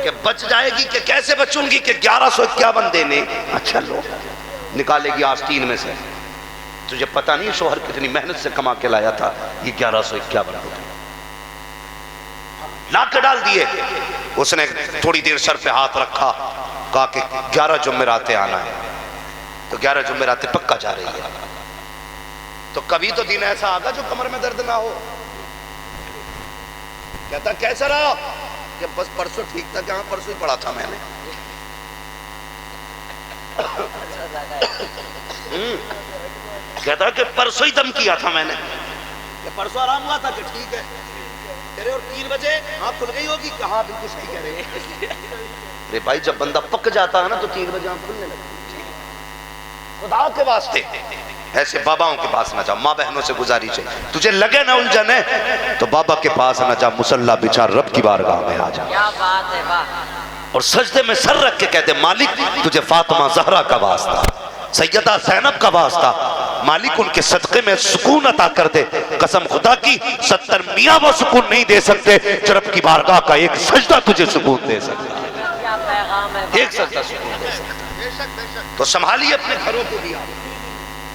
कि बच जाएगी कि कैसे बचूंगी? कि 1151 देने। अच्छा लो, निकालेगी आस्तीन में से। तुझे पता नहीं शोहर कितनी मेहनत से कमा के लाया था, ये 1151 रुपए ला के डाल दिए। उसने थोड़ी देर सर पे हाथ रखा, कहा कि 11 जुम्मेरातें आना है। तो 11 जुम्मेरातें पक्का जा रही है। तो कभी तो दिन ऐसा आगा जो कमर में दर्द ना हो। कहता कैसा रहा? कि बस परसों ठीक था। क्या परसों ही पढ़ा था मैंने। कहता कि परसों ही दम किया था मैंने। कि परसों आराम हुआ था कि ठीक है, कह रहे और 3 बजे आँख खुल गई होगी कि हाँ बिल्कुल सही कह रहे हैं। अरे भाई जब बंदा पक जाता है ना तो 3 बजे आँख खुलने लगती है। खुदा के वास्ते ऐसे बाबाओं के पास ना जा, माँ बहनों से गुजारिश है, तुझे लगे ना उलझन है तो बाबा के पास ना जा, मुसल्ला बिछा रब की बारगाह में आ जा। क्या बात है, वाह। और सजदे में सर रख के कहते मालिक तुझे फातिमा ज़हरा का वास्ता, सैयदा ज़ैनब का वास्ता, मालिक उनके सदक़े में सुकून अता कर दे। कसम खुदा की 70 मियाँ वो सुकून नहीं दे सकते जो रब की बारगाह का एक सजदा तुझे सुकून दे सकता है, क्या पैगाम है, एक सजदा सुकून दे सकता है। तो संभालिए अपने घरों को भी।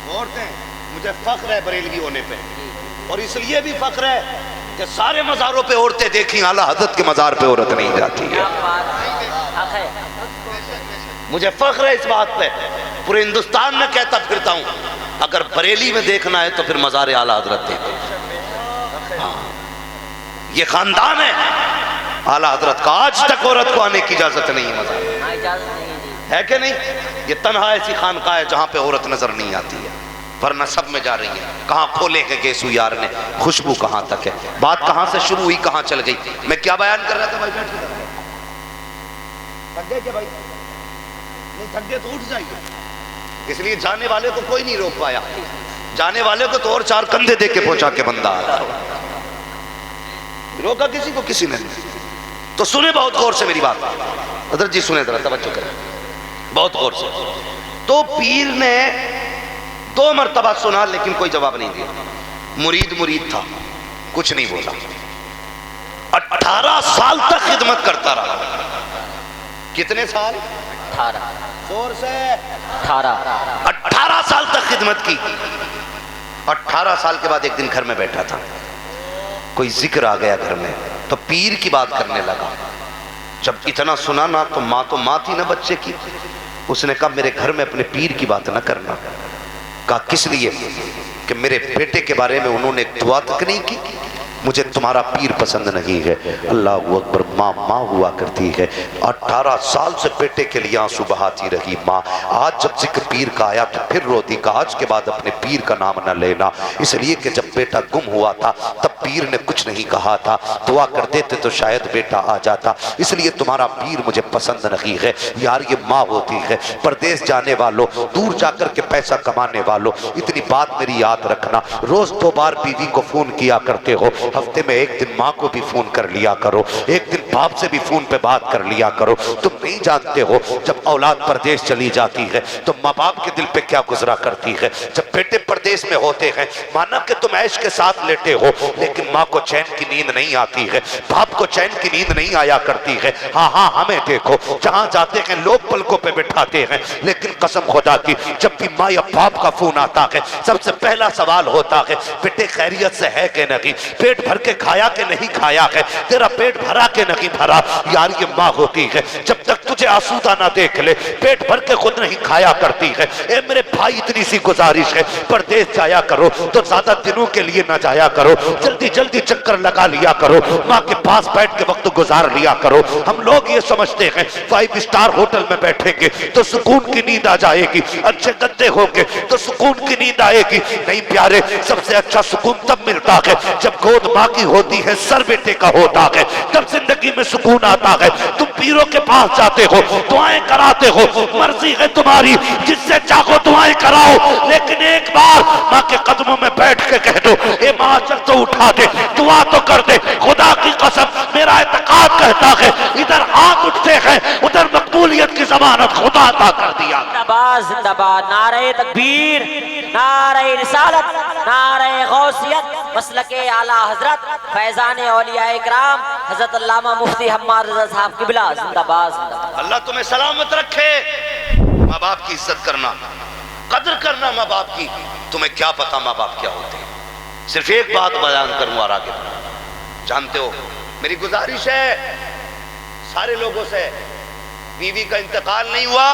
औरतें, मुझे फख्र है बरेलवी होने पे, और इसलिए भी फख्र है कि सारे मज़ारों पे औरतें देखी, आला हज़रत के मज़ार पे औरत नहीं जाती है। मुझे फख्र है इस बात पे, पूरे हिंदुस्तान में कहता फिरता हूँ, अगर बरेली में देखना है तो फिर मज़ार आला हज़रत देखो। हाँ, ये खानदान है आला हज़रत का, आज तक औरत को आने की इजाज़त नहीं है मज़ार, है कि नहीं? ये तन्हा ऐसी खानका है जहाँ पे औरत नजर नहीं आती है, वरना सब में जा रही है। कहाँ खोले के गेसू यार ने, खुशबू कहाँ तक है, बात कहाँ से शुरू हुई कहाँ चल गई। मैं क्या बयान कर रहा था भाई? बैठ के थक गए क्या भाई? नहीं थक गए तो उठ जाइए, इसलिए जाने वाले को कोई नहीं रोक पाया, जाने वाले को तो और 4 कंधे दे के पहुंचा के बंदा आता, रोका किसी को किसी ने नहीं। तो सुने बहुत गौर से मेरी बात, हज़रत जी सुने जरा, तवज्जो करें बहुत गौर से। तो पीर ने 2 मरतबा सुना लेकिन कोई जवाब नहीं दिया। मुरीद था, कुछ नहीं बोला। 18 साल तक खिदमत करता रहा। कितने साल? 18। जोर से 18 साल तक खिदमत की। 18 साल के बाद एक दिन घर में बैठा था, कोई जिक्र आ गया घर में, तो पीर की बात करने लगा। जब इतना सुना ना तो माँ थी ना बच्चे की, उसने कहा मेरे घर में अपने पीर की बात ना करना। कहा किस लिए? कि मेरे बेटे के बारे में उन्होंने एक दुआ तक नहीं की, मुझे तुम्हारा पीर पसंद नहीं है। अल्लाह अकबर। माँ हुआ करती है, 18 साल से बेटे के लिए आंसू बहाती रही माँ। आज जब जिक्र पीर का आया तो फिर रोती, का आज के बाद अपने पीर का नाम न लेना, इसलिए कि जब बेटा गुम हुआ था तब पीर ने कुछ नहीं कहा था, दुआ कर देते तो शायद बेटा आ जाता, इसलिए तुम्हारा पीर मुझे पसंद नहीं है। यार ये माँ होती है। परदेश जाने वालों, दूर जाकर के पैसा कमाने वालों, इतनी बात मेरी याद रखना, रोज 2 बार बीवी को फोन किया करते हो, हफ्ते में 1 दिन माँ को भी फोन कर लिया करो, 1 दिन बाप से भी फोन पे बात कर लिया करो। तुम नहीं जानते हो जब औलाद परदेश चली जाती है तो माँ बाप के दिल पे क्या गुजरा करती है। जब बेटे परदेश में होते हैं, माना कि तुम ऐश के साथ लेटे हो, लेकिन माँ को चैन की नींद नहीं आती है, बाप को चैन की नींद नहीं आया करती है। हाँ हमें देखो, जहाँ जाते हैं लोग पलकों पे बिठाते हैं, लेकिन कसम खुदा की जब भी माँ या बाप का फोन आता है सबसे पहला सवाल होता है, बेटे खैरियत से है कि नहीं, पेट भर के खाया कि नहीं खाया है, तेरा पेट भरा के नहीं भरा। यार ये माँ होती है, जब तक तुझे आसूदा ना देख ले पेट भर के खुद नहीं खाया करती है। ए मेरे भाई इतनी सी गुजारिश है, परदेश जाया करो तो ज्यादा दिनों के लिए ना जाया करो, जल्दी जल्दी चक्कर लगा लिया करो, माँ के पास बैठ के वक्त गुजार लिया करो। हम लोग ये समझते हैं 5 स्टार होटल में बैठेंगे तो सुकून की नींद आ जाएगी, अच्छे गद्दे होंगे तो सुकून की नींद आएगी। नहीं प्यारे, सबसे अच्छा सुकून तब मिलता है जब गोद माँ की होती है, सर बेटे का होता है, तब जिंदगी में सुकून आता है। तुम पीरों के पास जाते हो, दुआएं कराते हो, मर्जी है तुम्हारी, जिससे चाहो दुआएं कराओ, लेकिन एक बार माँ के कदमों में बैठ के कह दो, ए माँ चल तो उठा दे, दुआ तो कर दे। खुदा की कसम मेरा इत्तेकाद कहता है, इधर हाथ उठते हैं उधर मकबूलियत की जमानत खुदा अता कर दिया। जिंदाबाद जिंदाबाद, नारे तकबीर, नारे रिसालत, नारे गौसियत, मसलके आला हजरत फैजान औलिया इकराम हजरत अल्लामा मुफ्ती हम्माद रज़ा साहब क़िबला जिंदाबाद जिंदाबाद। अल्लाह तुम्हें सलामत रखे। माँ बाप की इज्जत करना, कदर करना माँ बाप की। तुम्हें क्या पता माँ बाप क्या होते हैं। सिर्फ एक बात बयान करूँ और आगे बढ़ूं। जानते हो मेरी गुजारिश है सारे लोगों से, बीवी का इंतकाल नहीं हुआ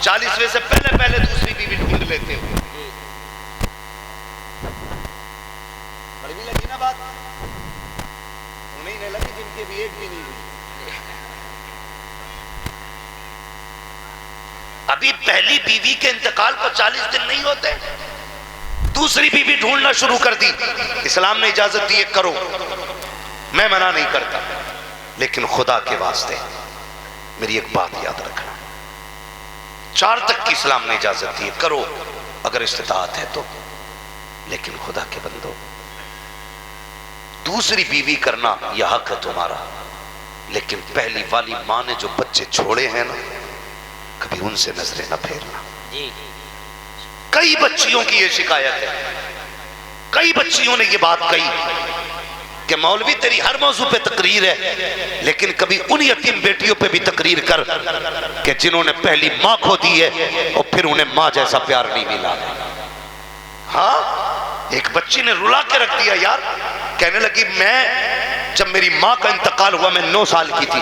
40वें से पहले दूसरी बीवी ढूंढ लेते हो। कड़वी लगी ना बात? उन्हें नहीं लगी जिनके भी एक भी नहीं हुई। अभी पहली बीवी के इंतकाल को 40 दिन नहीं होते, दूसरी बीवी ढूंढना शुरू कर दी। इस्लाम ने इजाजत दी है, करो, मैं मना नहीं करता, लेकिन खुदा के वास्ते मेरी एक बात याद रखना, 4 तक की इस्लाम ने इजाजत दी है, करो अगर इस्तिताअत है तो, लेकिन खुदा के बंदो दूसरी बीवी करना यह हक है तुम्हारा, लेकिन पहली वाली माँ ने जो बच्चे छोड़े हैं ना, कभी उनसे नजरें न फेरना। कई बच्चियों की यह शिकायत है, कई बच्चियों ने यह बात कही कि मौलवी तेरी हर मौजू पे तकरीर है, लेकिन कभी उन यतीम बेटियों पे भी तकरीर कर कि जिन्होंने पहली माँ खो दी है और फिर उन्हें माँ जैसा प्यार नहीं मिला। हाँ, एक बच्ची ने रुला के रख दिया यार, कहने लगी मैं जब मेरी माँ का इंतकाल हुआ मैं 9 साल की थी,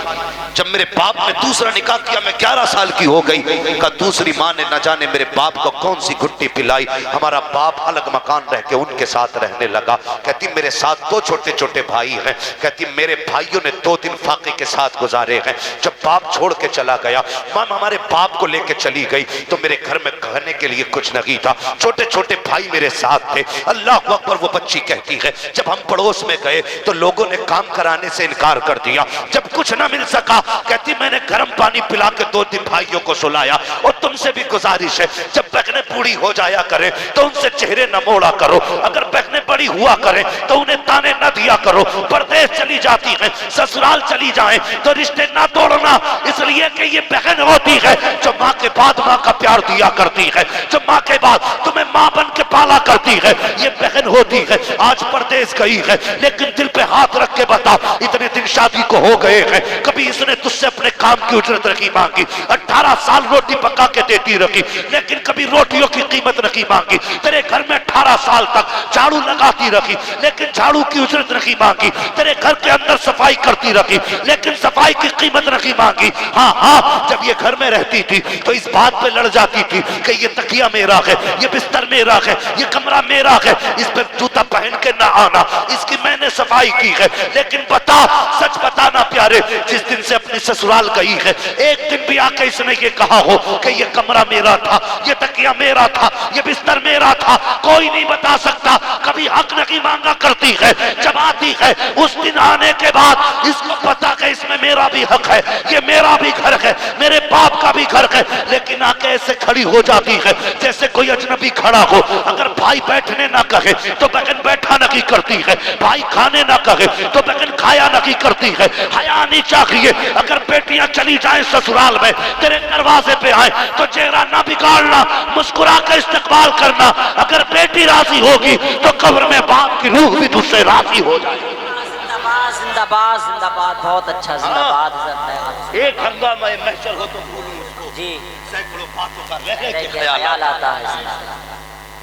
जब मेरे बाप ने दूसरा निकाह किया मैं 11 साल की हो गई। कहा दूसरी माँ ने न जाने मेरे बाप को कौन सी घुट्टी पिलाई, हमारा बाप अलग मकान रह के उनके साथ रहने लगा। कहती मेरे साथ 2 छोटे छोटे भाई हैं, कहती मेरे भाइयों ने 2 दिन फाके के साथ गुजारे हैं। जब बाप छोड़ के चला गया, माँ हमारे बाप को लेके चली गई तो मेरे घर में खाने के लिए कुछ नहीं था, छोटे छोटे भाई मेरे साथ थे। अल्लाह अकबर, वो बच्ची कहती है जब हम पड़ोस में गए तो लोगों ने काम कराने से इनकार कर दिया। जब कुछ ना मिल सका, कहती मैंने गर्म पानी पिला के 2-3 भाइयों को सुलाया। और तुमसे भी गुजारिश है, जब बहनें बूढ़ी हो जाया करें तो उनसे चेहरे न मोड़ा करो, अगर बहनें बड़ी हुआ करें तो उन्हें ताने न दिया करो। परदेश चली जाती है, ससुराल चली जाए तो रिश्ते ना तोड़ना, इसलिए कि ये बहन होती है जो माँ के बाद माँ का प्यार दिया करती है, जो माँ के बाद तुम्हें माँ बन के पाला करती है, ये बहन होती है। आज परदेश गई है, लेकिन दिल पे हाथ रख के बता, इतने दिन शादी को हो गए हैं, कभी इसने तुझसे अपने काम की उजरत नहीं मांगी। 18 साल रोटी पका के देती रखी, लेकिन कभी रोटियों की कीमत नहीं मांगी। तेरे घर में 18 साल तक झाड़ू लगाती रखी, लेकिन झाड़ू की उजरत नहीं मांगी। तेरे घर के अंदर सफाई करती रखी, लेकिन सफाई की कीमत नहीं मांगी। हाँ हाँ, जब ये घर में रहती थी तो इस बात पे लड़ जाती थी कि ये तकिया मेरा है, ये बिस्तर मेरा है, ये कमरा मेरा है, इस पर जूता पहन के ना आना, इसकी मैंने सफाई की है। लेकिन बता, सच बताना प्यारे, जिस दिन से अपनी ससुराल गई है, एक दिन भी आके इसने ये कहा हो कि ये कमरा मेरा था, ये तकिया मेरा था, ये बिस्तर मेरा था? कोई नहीं बता सकता। कभी हक नहीं मांगा करती है, जब आती है उस दिन आने के बाद इसको पता कि इसमें मेरा भी हक है, ये मेरा भी घर है, मेरे बाप का भी घर है, लेकिन आके ऐसे खड़ी हो जाती है जैसे कोई अजनबी खड़ा हो। अगर भाई बैठने ना कहे तो बहन बैठा नहीं करती है, भाई खाने ना कहे तो बहन खाया नहीं करती है। हया नहीं चाहिए। अगर बेटियां चली जाएं ससुराल में, तेरे दरवाजे पे आए तो चेहरा ना बिगाड़ना, मुस्कुरा कर इस्तकबाल करना। अगर बेटी राजी होगी तो कब्र में बाप की रूह भी तुझसे राजी हो जाए। जिंदाबाद जिंदाबाद जिंदाबाद, बहुत अच्छा, जिंदाबाद। एक हंगामा महशर हो तो भूलूं उसको जी, सैकड़ों बातों का रह के ख्याल आता है।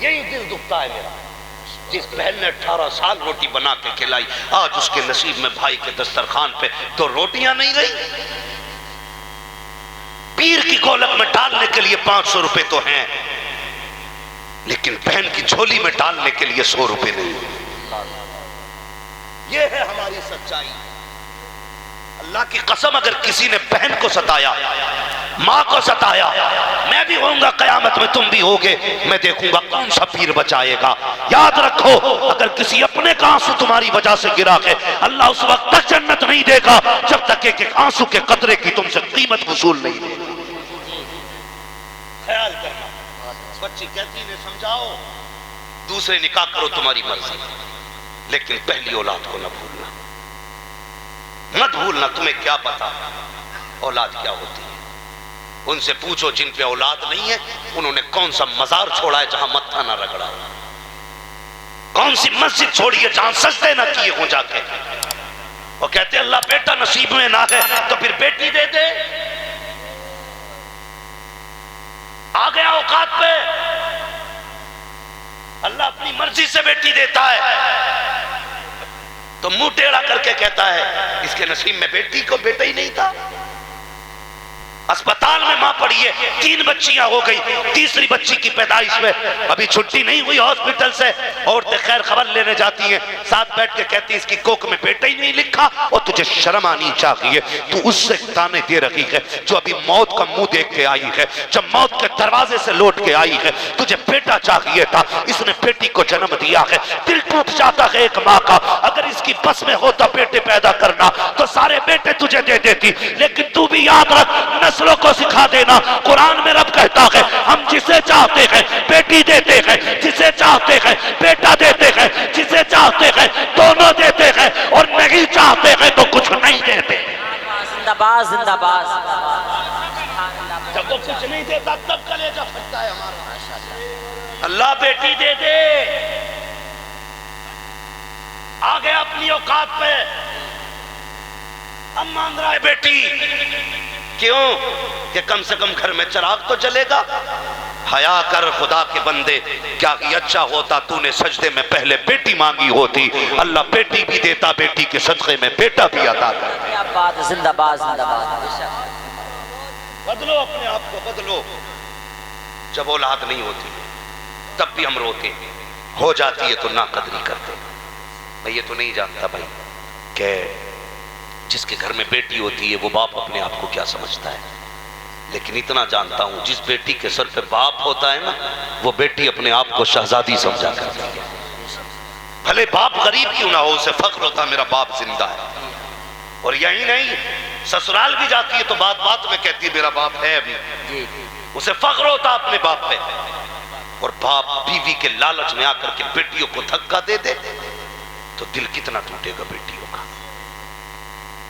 यही दिल दुखता है मेरा। जिस बहन ने 18 साल रोटी बना के खिलाई, आज उसके नसीब में भाई के दस्तरखान पे 2 रोटियां नहीं रही। पीर की गोलक में डालने के लिए 500 रुपए तो हैं, लेकिन बहन की झोली में डालने के लिए 100 रुपए नहीं। यह है हमारी सच्चाई। अल्लाह की कसम, अगर किसी ने बहन को सताया, माँ को सताया, मैं भी होऊंगा कयामत में, तुम भी होगे, मैं देखूंगा कौन सा पीर बचाएगा। याद रखो, अगर किसी अपने का आंसू तुम्हारी वजह से गिरा के, अल्लाह उस वक्त तक जन्नत नहीं देगा जब तक एक आंसू के कतरे की तुमसे कीमत वसूल नहीं देगा। ख्याल करना। बच्ची कहती है समझाओ, दूसरे निकाह करो तुम्हारी मर्जी, लेकिन पहली औलाद को न भूलना, मत भूलना। तुम्हें क्या पता औलाद क्या होती है। उनसे पूछो जिन पे औलाद नहीं है, उन्होंने कौन सा मजार छोड़ा है जहां मत्था ना रगड़ा, कौन सी मस्जिद छोड़ी है जहां सजदे ना किए हो जाके। वो कहते अल्लाह बेटा नसीब में ना है तो फिर बेटी दे दे। आ गया औकात पे, अल्लाह अपनी मर्जी से बेटी देता है तो मुंह टेढ़ा करके कहता है इसके नसीब में बेटी को बेटा ही नहीं था। अस्पताल में मां पड़ी है, 3 बच्चियां हो गई, तीसरी बच्ची की पैदाइश में अभी छुट्टी नहीं हुई हॉस्पिटल से। औरतें खैर खबर लेने जाती हैं, साथ बैठ के कहती है इसकी कोख में बेटा ही नहीं लिखा और तुझे शर्म आनी चाहिए, तू उससे ताने दे रही है जो अभी मौत का मुंह देख के आई है, जब मौत के दरवाजे से लौट के आई है। तुझे बेटा चाहिए था, इसने बेटी को जन्म दिया है। दिल टूट जाता है एक माँ का, अगर इसकी बस में होता बेटे पैदा करना तो सारे बेटे तुझे दे देती, लेकिन तू भी याद रख, नस्लों को सिखा देना। कुरान में रब कहता है हम जिसे चाहते हैं बेटी देते हैं, जिसे चाहते हैं बेटा देते हैं, जिसे चाहते हैं दोनों देते हैं, और नहीं चाहते हैं तो कुछ नहीं देते। जिंदाबाद जिंदाबाद। जब वो कुछ नहीं देता तब कलेजा फटता है हमारा। अल्लाह बेटी दे दे, आ गया अपनी औकात पे, अब मांग रहा है बेटी। क्यों? कि कम से कम घर में चिराग तो जलेगा। हया कर खुदा के बंदे, क्या अच्छा होता तूने सजदे में पहले बेटी मांगी होती। अल्लाह बेटी भी देता, बेटी के सदक़े में बेटा भी अता करता। क्या बात है, जिंदाबाद जिंदाबाद। बदलो अपने आप को, बदलो। जब औलाद नहीं होती तब भी हम रोते, हो जाती है तो ना कदरी करते। मैं ये तो नहीं जानता भाई कि जिसके घर में बेटी होती है वो बाप अपने आप को क्या समझता है, लेकिन इतना जानता हूं जिस बेटी के सर पे बाप होता है ना, वो बेटी अपने आप को शहजादी समझा करती है। भले बाप गरीब क्यों ना हो, उसे फख्र होता मेरा बाप जिंदा है। और यही नहीं, ससुराल भी जाती है तो बात बात में कहती है मेरा बाप है अभी, उसे फख्र होता अपने बाप पे। और बाप बीवी के लालच में आकर के बेटियों को धक्का दे दे तो दिल कितना टूटेगा बेटियों का।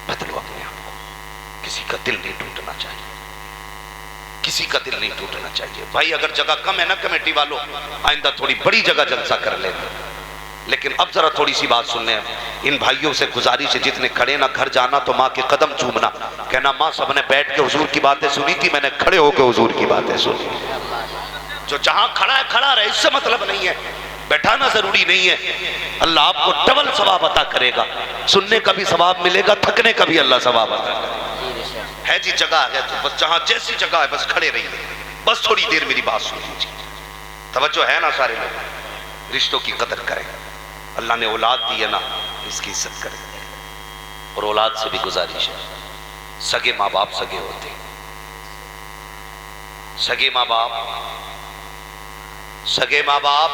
बदलो अपने आप को, किसी का दिल नहीं टूटना चाहिए, किसी का दिल नहीं टूटना चाहिए। भाई अगर जगह कम है ना कमेटी वालों, आइंदा थोड़ी बड़ी जगह जलसा कर लेते। लेकिन अब जरा थोड़ी सी बात सुनने, इन भाइयों से गुजारिश है जितने खड़े ना घर जाना तो माँ के कदम चूमना, कहना माँ सबने बैठ के हुजूर की बातें सुनी थी, मैंने खड़े होकर हुजूर की बातें सुनी। जो जहां खड़ा है खड़ा रहे, इससे मतलब नहीं है, बैठाना जरूरी नहीं है। अल्लाह आपको डबल सवाब अता करेगा, सुनने का भी सवाब मिलेगा, थकने का भी अल्लाह सवाब अता करेगा। है जी जगह है तो बस जहां जैसी जगह है बस खड़े रहिए, बस थोड़ी देर मेरी बात सुन लीजिए। तवज्जो है ना सारे लोग, रिश्तों की कदर करें। अल्लाह ने औलाद दी है ना, इसकी इज्जत करें। और औलाद से भी गुजारिश है, सगे माँ बाप सगे होते, सगे माँ बाप, सगे माँ बाप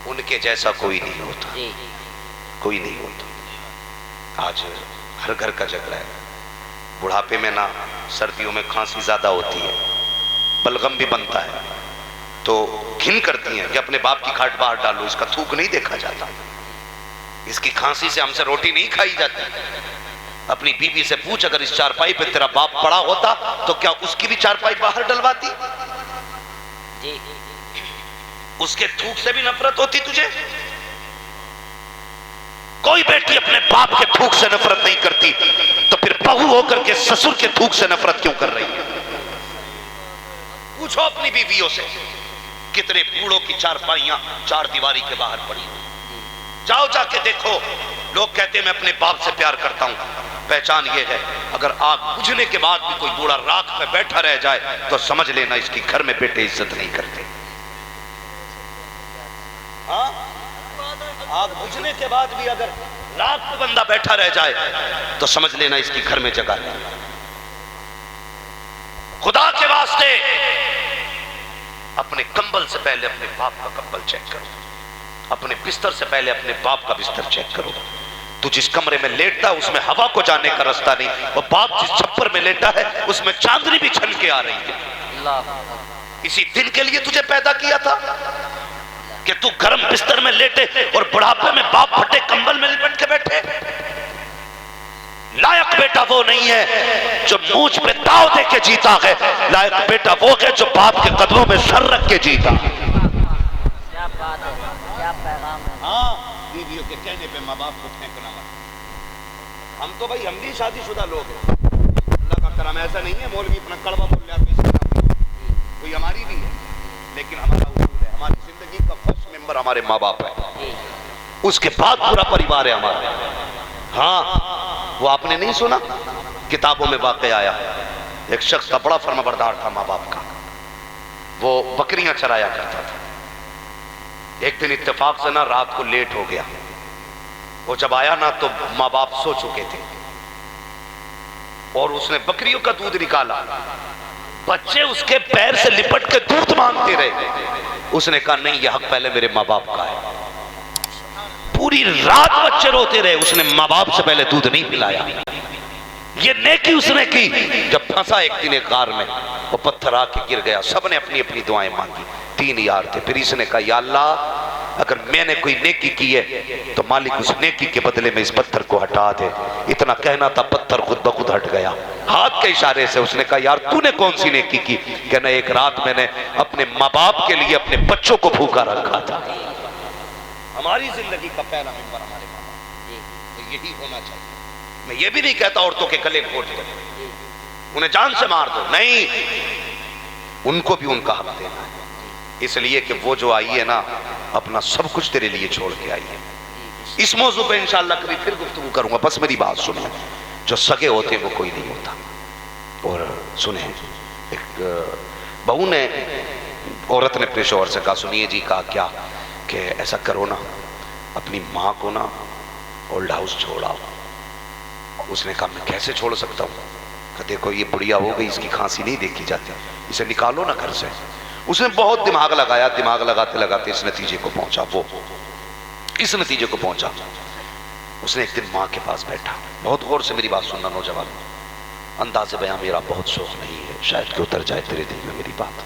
उनके जैसा कोई नहीं होता, कोई नहीं होता। आज हर घर का झगड़ा है। बुढ़ापे में ना सर्दियों में खांसी ज्यादा होती है, बलगम भी बनता है, तो घिन करती हैं कि अपने बाप की खाट बाहर डालो, इसका थूक नहीं देखा जाता, इसकी खांसी से हमसे रोटी नहीं खाई जाती। अपनी बीवी से पूछ, अगर इस चारपाई पे तेरा बाप पड़ा होता तो क्या उसकी भी चारपाई बाहर डलवाती? उसके थूक से भी नफरत होती तुझे? कोई बेटी अपने बाप के थूक से नफरत नहीं करती, तो फिर बहू होकर के ससुर के थूक से नफरत क्यों कर रही है? पूछो अपनी बीवियों से, कितने बूढ़ों की चारपाइयां चार दीवारी के बाहर पड़ी, जाओ जाके देखो। लोग कहते हैं मैं अपने बाप से प्यार करता हूं, पहचान ये है अगर आग बुझने के बाद भी कोई बूढ़ा राख पे बैठा रह जाए तो समझ लेना इसकी घर में बेटे इज्जत नहीं करते। हाँ? आग बुझने के बाद भी अगर राख पे बंदा बैठा रह जाए तो समझ लेना इसकी घर में जगह नहीं। खुदा के वास्ते अपने कंबल से पहले अपने बाप का कंबल चेक करो, अपने बिस्तर से पहले अपने बाप का बिस्तर चेक करो। तू जिस कमरे में लेटता है उसमें हवा को जाने का रास्ता नहीं, और बाप जिस छप्पर में लेटा है उसमें चांदनी भी छन के आ रही है। इसी दिन के लिए तुझे पैदा किया था कि तू गर्म बिस्तर में लेटे और बुढ़ापे में बाप फटे कंबल में लिपट के बैठे। लायक बेटा वो नहीं है जो मूंछ पे दाव दे के जीता है, लायक बेटा वो है जो बाप के कदमों में सर रख के जीता। क्या बात है, क्या पैगाम है। हाँ, बीवियों के कहने पे माँ बाप को फेंकना मत। हम तो भाई हम भी शादीशुदा लोग हैं, अल्लाह का करम ऐसा नहीं है मौलवी अपना कड़वा बोल रहा कोई हमारी भी है, लेकिन हमारा उसूल है, हमारी जिंदगी का फर्स्ट मेंबर हमारे माँ बाप है, उसके बाद पूरा परिवार है हमारा। हाँ, वो आपने नहीं सुना किताबों में वाक़या आया, एक शख्स था, बड़ा फर्माबरदार था माँ बाप का, वो बकरियां चराया करता था। एक दिन इत्तेफाक से ना रात को लेट हो गया। वो जब आया ना तो माँ बाप सो चुके थे और उसने बकरियों का दूध निकाला। बच्चे उसके पैर से लिपट के दूध मांगते रहे। उसने कहा नहीं, यह हक पहले मेरे माँ बाप का है। पूरी रात बच्चे रोते रहे, उसने माँ बाप से पहले दूध नहीं पिलाया। ये नेकी उसने की। जब फंसा एक दिन एक गार में, वो पत्थर आके गिर गया। सबने अपनी अपनी दुआएं मांगी। 3 यार थे। फिर इसने कहा या अल्लाह, अगर मैंने कोई नेकी की है तो मालिक उस नेकी के बदले में इस पत्थर को हटा दे। इतना कहना था, पत्थर खुद ब खुद हट गया हाथ के इशारे से। उसने कहा यार तूने कौन सी नेकी की? कहना एक रात मैंने अपने माँ बाप के लिए अपने बच्चों को भूखा रखा था। हमारी जिंदगी का पहला मेंबर हमारे माँ बाप, तो यही होना चाहिए। मैं ये भी नहीं कहता औरतों के गले घोट दो, उन्हें जान से मार दो, नहीं, उनको भी उनका हक देना है। इसलिए कि वो जो आई है ना, अपना सब कुछ तेरे लिए छोड़ के आई है। इस मौजू पे इंशाअल्लाह कभी फिर गुफ्तगू करूंगा। बस मेरी बात सुनो, जो सगे होते वो कोई नहीं होता। और सुने, एक बहू ने, औरत ने अपने शौहर से कहा सुनिए जी, कहा क्या कि ऐसा करो ना, अपनी माँ को ना ओल्ड हाउस छोड़ाओ। उसने कहा मैं कैसे छोड़ सकता हूँ? कहा देखो ये बुढ़िया हो गई, इसकी खांसी नहीं देखी जाती, इसे निकालो ना घर से। उसने बहुत दिमाग लगाया, दिमाग लगाते लगाते इस नतीजे को पहुंचा। वो इस नतीजे को पहुंचा, उसने एक दिन माँ के पास बैठा। बहुत गौर से मेरी बात सुनना नौजवान, अंदाज़े बयां मेरा बहुत शौक नहीं है, शायद कि उतर जाए तेरे दिल में मेरी बात।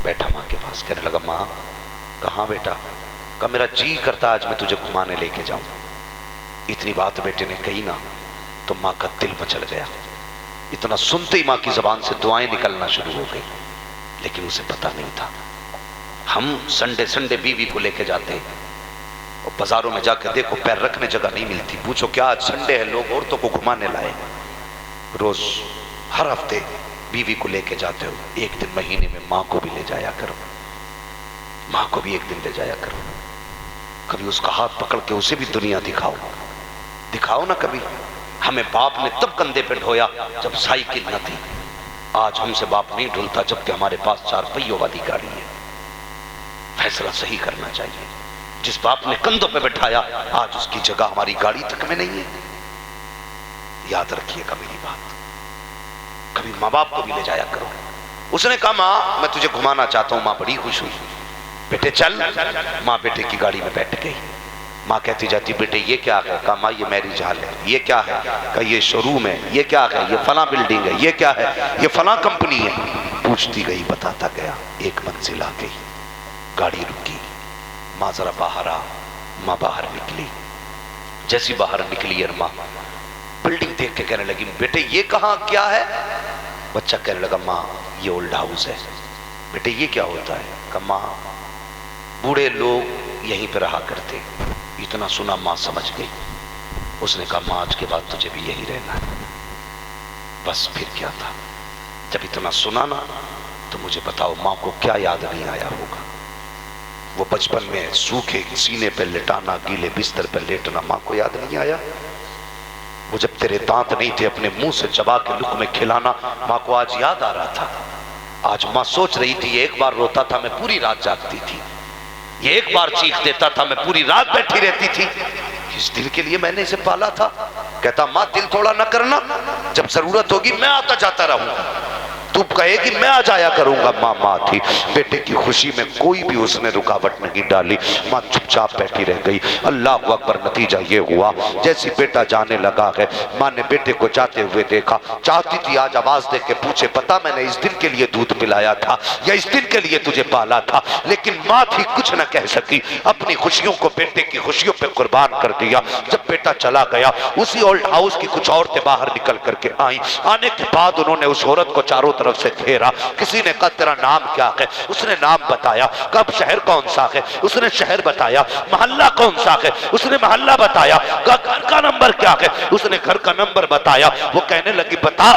बैठा माँ के पास, कहने लगा माँ कहाँ बेटा? कहा मेरा जी करता आज मैं तुझे घुमाने लेके जाऊं। इतनी बात बेटे ने कही ना तो माँ का दिल मचल गया। इतना सुनते ही माँ की जबान से दुआएं निकलना शुरू हो गई। लेकिन उसे पता नहीं था, हम संडे संडे बीवी को लेके जाते हैं और बाजारों में जाकर देखो पैर रखने जगह नहीं मिलती। पूछो क्या आज संडे है, लोग औरतों को घुमाने लाए। रोज हर हफ्ते बीवी को लेके जाते हो, एक दिन महीने में माँ को भी ले जाया करो। माँ को भी एक दिन ले जाया करो। कभी उसका हाथ पकड़ के उसे भी दुनिया दिखाओ, दिखाओ ना कभी। हमें बाप ने तब कंधे पे ढोया जब साइकिल न थी। आज हमसे बाप नहीं ढुलता जबकि हमारे पास 4 पहियों वाली गाड़ी है। फैसला सही करना चाहिए। जिस बाप ने कंधों पे बैठाया आज उसकी जगह हमारी गाड़ी तक में नहीं है। याद रखिएगा मेरी बात, कभी माँ बाप को भी ले जाया करो। उसने कहा माँ मैं तुझे घुमाना चाहता हूँ। माँ बड़ी खुश हुई, बेटे चल। माँ बेटे की गाड़ी में बैठ गई। माँ कहती जाती बेटे ये क्या है? कहा माँ ये मैरिज हॉल है। ये क्या है? कहा ये शोरूम है। ये क्या है? ये फला बिल्डिंग है। ये क्या है? ये फला कंपनी है। पूछती गई, बताता गया। एक मंजिल आ गई, गाड़ी रुकी, माँ जरा बाहर आ। माँ बाहर निकली। जैसी बाहर निकली और माँ बिल्डिंग देख के कहने लगी बेटे ये कहाँ क्या है? बच्चा कहने लगा माँ ये ओल्ड हाउस है। बेटे ये क्या होता है? कहा माँ बूढ़े लोग यहीं पे रहा करते। इतना सुना माँ समझ गई। उसने कहा माँ आज के बाद तुझे भी यही रहना है। बस फिर क्या था? जब इतना सुना ना तो मुझे बताओ माँ को क्या याद नहीं आया होगा? वो बचपन में सूखे सीने पे लेटाना, गीले बिस्तर पे लेटना माँ को याद नहीं आया? वो जब तेरे दांत नहीं थे अपने मुंह से चबा के लुक़्मे खिलाना माँ को आज याद आ रहा था। आज माँ सोच रही थी एक बार रोता था मैं पूरी रात जागती थी, ये एक बार चीख देता था मैं पूरी रात बैठी रहती थी। इस दिल के लिए मैंने इसे पाला था। कहता माँ दिल थोड़ा न करना, जब जरूरत होगी मैं आता जाता रहूंगा, तू कहेगी मैं आ जाया करूंगा। माँ थी। बेटे की खुशी में कोई भी उसने रुकावट नहीं डाली। माँ चुपचाप बैठी रह गई। अल्लाह अकबर। नतीजा ये हुआ जैसी बेटा जाने लगा है माँ ने बेटे को जाते हुए देखा। चाहती थी आज आवाज दे के पूछे पता मैंने इस दिन के लिए दूध पिलाया था या इस दिन के लिए तुझे पाला था, लेकिन माँ थी कुछ न कह सकी। अपनी खुशियों को बेटे की खुशियों पे कुर्बान कर दिया। जब बेटा चला गया उसी ओल्ड हाउस की कुछ औरतें बाहर निकल करके आई। आने के बाद उन्होंने उस औरत को चारों तरफ से घेरा। किसी ने कहा तेरा नाम क्या है? उसने नाम बताया। कब शहर कौन सा है? उसने शहर बताया। मोहल्ला कौन सा है? उसने मोहल्ला बताया। कहा घर का नंबर क्या है? उसने घर का नंबर बताया। वो कहने लगी बता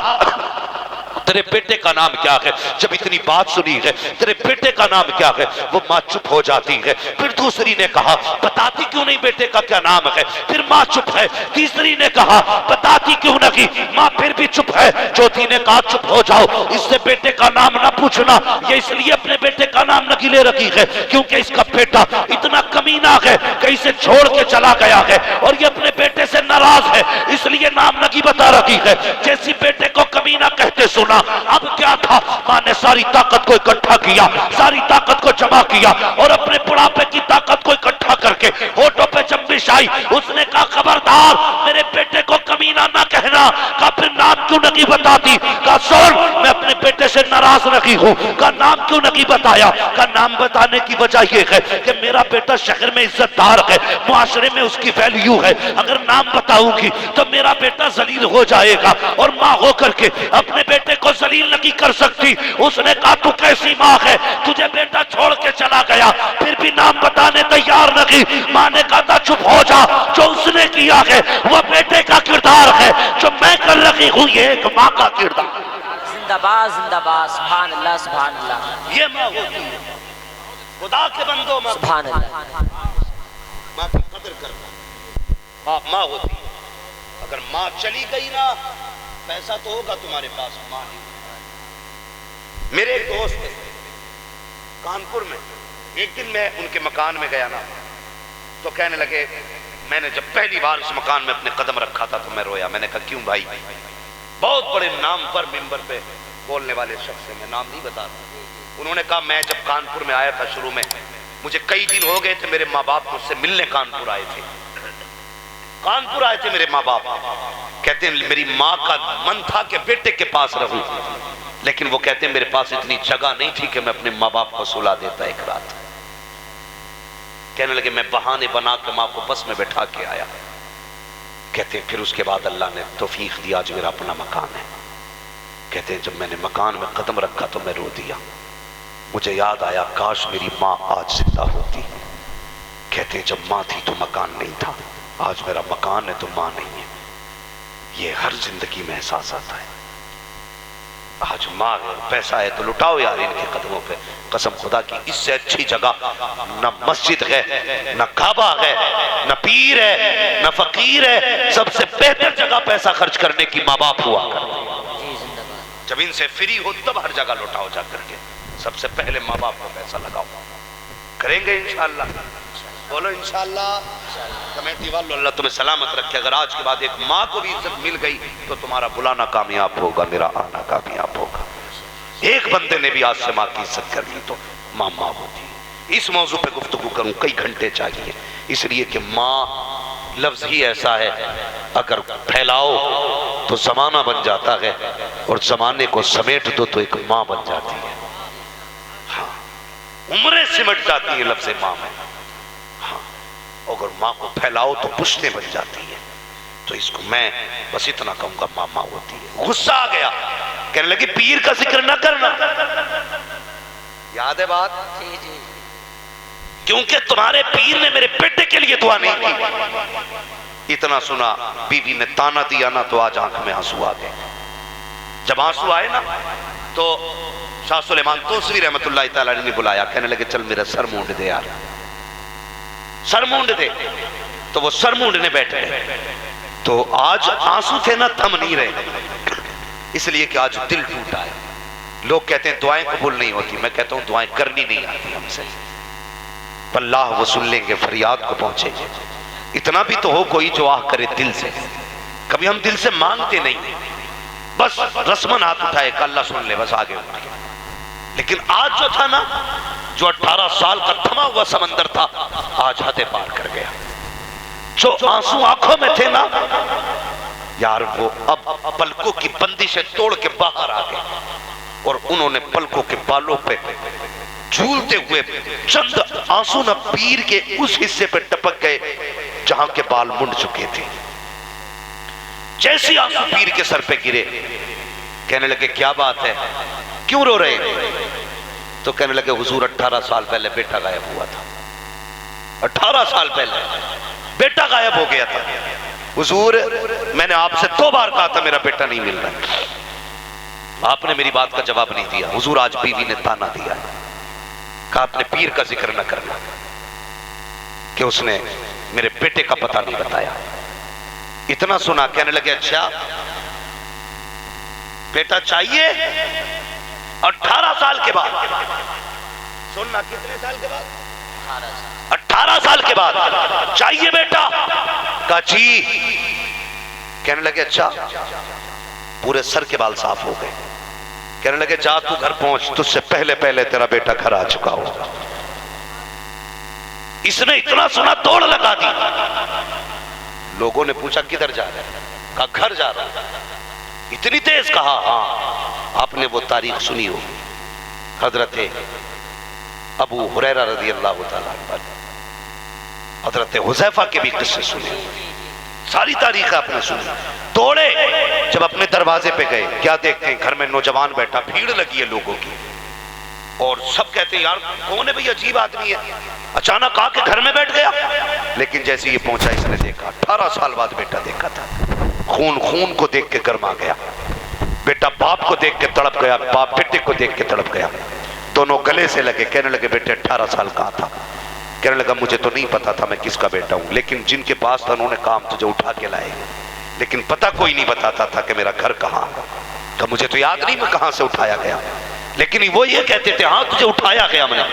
तेरे बेटे का नाम क्या है? जब इतनी बात सुनी है, तेरे बेटे का नाम क्या है, वो माँ चुप हो जाती है। फिर दूसरी ने कहा बताती क्यों नहीं बेटे का क्या नाम है? फिर माँ चुप है। तीसरी ने कहा बताती क्यों नहीं? माँ फिर भी चुप है। चौथी ने कहा चुप हो जाओ, इससे बेटे का नाम ना पूछना। ये इसलिए अपने बेटे का नाम नकी ले रखी है क्योंकि इसका बेटा इतना कमीना है कि इसे छोड़ के चला गया है और ये अपने बेटे से नाराज है, इसलिए नाम नकी बता रखी है। जैसी बेटे को कमीना कहते सुना, अब क्या था, मां ने सारी ताकत को इकट्ठा किया, सारी ताकत को जमा किया और अपने बुढ़ापे की ताकत को इकट्ठा करके होठों पे जंबिश आई। उसने कहा खबरदार मेरे बेटे को कमीना ना कहना। कहा फिर नाम क्यों नहीं बताती? कहा सुन, मैं अपने बेटे से नाराज नहीं हूं। कहा नाम क्यों नहीं बताया? कहा नाम बताने की वजह यह है कि मेरा बेटा शहर में इज्जतदार है, मुआशरे में उसकी वैल्यू है। अगर नाम बताऊंगी तो मेरा बेटा जलील हो जाएगा और मां होकर के अपने बेटे को जलील नहीं कर सकती। उसने कहा तू कैसी माँ है, तुझे बेटा छोड़ के चला गया फिर भी नाम बताने तैयार नहीं। माँ ने कहा था चुप हो जा, जो उसने किया है वह बेटे का किरदार है, जो मैं कर रही हूँ ये एक माँ का किरदार। जिंदाबाद जिंदाबाद, सुभान अल्लाह सुभान अल्लाह। ये माँ होती है, खुदा के बंदो माँ, सुभान अल्लाह। माँ की कदर करना। माँ होती है। अगर माँ चली गई ना, पैसा तो होगा तुम्हारे पास, माँ नहीं। मेरे एक दोस्त थे कानपुर में, एक दिन मैं उनके मकान में गया ना, तो कहने लगे, मैंने जब पहली बार उस मकान में अपने कदम रखा था तो मैं रोया। मैंने कहा क्यों भाई? बहुत बड़े नाम पर मिंबर पे बोलने वाले शख्स है, मैं नाम नहीं बता रहा। उन्होंने कहा मैं जब कानपुर में आया था शुरू में, मुझे कई दिन हो गए थे, मेरे माँ बाप मुझसे मिलने कानपुर आए थे, कानपुर आए थे मेरे माँ बाप। कहते हैं मेरी माँ का मन था कि बेटे के पास रहूं, लेकिन वो कहते हैं मेरे पास इतनी जगह नहीं थी कि मैं अपने माँ बाप को सुला देता एक रात। कहने लगे मैं बहाने बना के माँ को बस में बैठा के आया। कहते हैं फिर उसके बाद अल्लाह ने तौफीक दिया, आज मेरा अपना मकान है। कहते हैं जब मैंने मकान में कदम रखा तो मैं रो दिया। मुझे याद आया काश मेरी माँ आज जिंदा होती। कहते हैं जब माँ थी तो मकान नहीं था, आज मेरा मकान है तो माँ नहीं है। ये हर जिंदगी में एहसास आता है। आज माँ है, पैसा है तो लुटाओ यार इनके कदमों पे। कसम खुदा की इससे अच्छी जगह न मस्जिद है, न काबा है, न पीर है, न फकीर है। सबसे बेहतर जगह पैसा खर्च करने की माँ बाप हुआ करते। जब इनसे फ्री हो तब हर जगह लुटाओ जा करके। सबसे पहले माँ बाप को पैसा लगाओ। करेंगे इंशाअल्लाह, बोलो इंशाअल्लाह। कमेटी वालों अल्लाह तुम्हें सलामत रखे। अगर आज के बाद एक माँ को भी इज्जत मिल गई तो तुम्हारा बुलाना कामयाब होगा, मेरा आना कामयाब होगा। एक बंदे ने भी आज से माँ की इज्जत कर ली तो माँ माँ होती है। इस मौजू पे गुफ्तगू करूं कई घंटे चाहिए, इसलिए कि माँ लफ्ज ही ऐसा है, अगर फैलाओ तो जमाना बन जाता है और जमाने को समेट दो तो एक माँ बन जाती है। हाँ, उम्रें सिमट जाती है लफ्ज माँ में। हाँ, अगर माँ को फैलाओ तो पुश्तें बन जाती है। तो इसको मैं बस इतना कहूंगा, माँ माँ होती है। गुस्सा आ गया, कहने लगी पीर का जिक्र ना करना। याद है बात? क्योंकि तुम्हारे पीर ने मेरे बेटे के लिए दुआ नहीं की। इतना सुना, बीवी ने ताना दिया ना तो आज आंख में आंसू आ गए। जब आंसू आए ना तो शाह सुलेमान तूसवी रहमतुल्लाह तआला ने बुलाया, कहने लगे चल मेरा सर मूंड दे यार, सर मूंड दे। तो वो सर मूंडने बैठ गए। तो आज आंसू थे ना थम नहीं रहे, इसलिए कि आज दिल टूटा है। लोग कहते हैं दुआएं कबूल नहीं होती, मैं कहता हूं दुआएं करनी नहीं आती हमसे। अल्लाह वो सुन लेंगे, फरियाद को पहुंचेंगे। इतना भी तो हो कोई जो आह करे दिल से। कभी हम दिल से मांगते नहीं, बस रस्मन हाथ उठाए अल्लाह सुन ले, बस आगे उठ गया। लेकिन आज जो था ना, जो 18 साल का थमा हुआ समंदर था, आज हदें पार कर गया। जो आंसू आंखों में थे ना यार, वो अब पलकों की बंदिशें तोड़ के बाहर आ गए और उन्होंने पलकों के बालों पे झूलते हुए चंद आंसू न पीर के उस हिस्से पे टपक गए जहां के बाल मुंड चुके थे। जैसे आंसू पीर के सर पे गिरे, कहने लगे क्या बात है, क्यों रो रहे? तो कहने लगे हुजूर 18 साल पहले बेटा गायब हुआ था। 18 साल पहले बेटा गायब हो गया था हुजूर, मैंने आपसे 2 बार कहा था मेरा बेटा नहीं मिल रहा। आपने मेरी बात का जवाब नहीं दिया। हुजूर आज बीवी ने ताना दिया, कहा अपने पीर का जिक्र न करना कि उसने मेरे बेटे का पता नहीं बताया। इतना सुना कहने लगे अच्छा बेटा चाहिए? 18 साल के बाद। सुनना, कितने साल के बाद? 18 साल के बाद चाहिए बेटा? कहा जी। कहने लगे अच्छा, पूरे सर के बाल साफ हो गए। कहने लगे जा तू घर पहुंच, तुझसे पहले पहले तेरा बेटा घर आ चुका हो। इसने इतना सुना दौड़ लगा दी। लोगों ने पूछा किधर जा रहा है? कहा घर जा रहा है। इतनी तेज? कहा हाँ। आपने वो तारीख सुनी हो, हजरत अबू हुरैरा रज़ी अल्लाह तआला अन्हु, हजरत हुज़ैफा के भी किस्से सुने, सारी तारीख आपने सुनी। दौड़े, जब अपने दरवाजे पे गए, क्या देखते हैं घर में नौजवान बैठा, भीड़ लगी है लोगों की, और सब कहते हैं यार कौन है भाई, अजीब आदमी है, अचानक आके घर में बैठ गया। लेकिन जैसे ये पहुंचा, इसने देखा 18 साल बाद बेटा देखा था। खून खून को देख के गर्मा गया, बेटा बाप को देख के तड़प गया, बाप बेटे को देख के तड़प गया। दोनों गले से लगे। कहने लगे बेटे 18 साल का था। कहने लगा मुझे तो नहीं पता था मैं किसका बेटा हूं, लेकिन जिनके पास था उन्होंने काम तुझे उठा के लाए, लेकिन पता कोई नहीं बताता था कि मेरा घर कहाँ है। तो मुझे तो याद नहीं मैं कहाँ से उठाया गया, लेकिन वो ये कहते थे हाँ तुझे उठाया गया मैंने।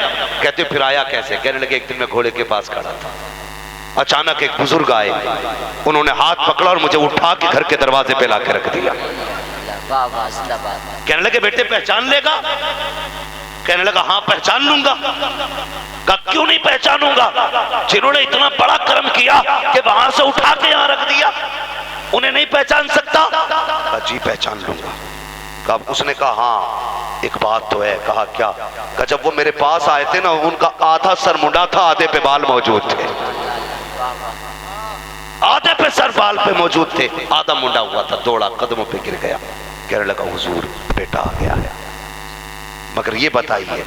कहते फिर आया कैसे? कहने लगे एक दिन मैं घोड़े के पास खड़ा था, अचानक एक बुजुर्ग आए, उन्होंने हाथ पकड़ा और मुझे उठा के घर के दरवाजे पे ला के रख दिया। कहने लगे बेटे पहचान लेगा? कहने लगा हाँ पहचान लूंगा। कहा क्यों नहीं पहचानूंगा, जिन्होंने इतना बड़ा कर्म किया कि वहां से उठा के यहां रख दिया, उन्हें नहीं पहचान सकता? कहा जी पहचान लूंगा। कहा उसने कहा हाँ एक बात तो है। कहा क्या? कहा जब वो मेरे पास आए थे ना, उनका आधा सर मुंडा था, आधे पे बाल मौजूद थे, आधे पे सर बाल पे मौजूद थे, आधा मुंडा हुआ था। दौड़ा, कदमों पे गिर गया। कहने लगा हुजूर बेटा आ गया है, मगर ये बताइए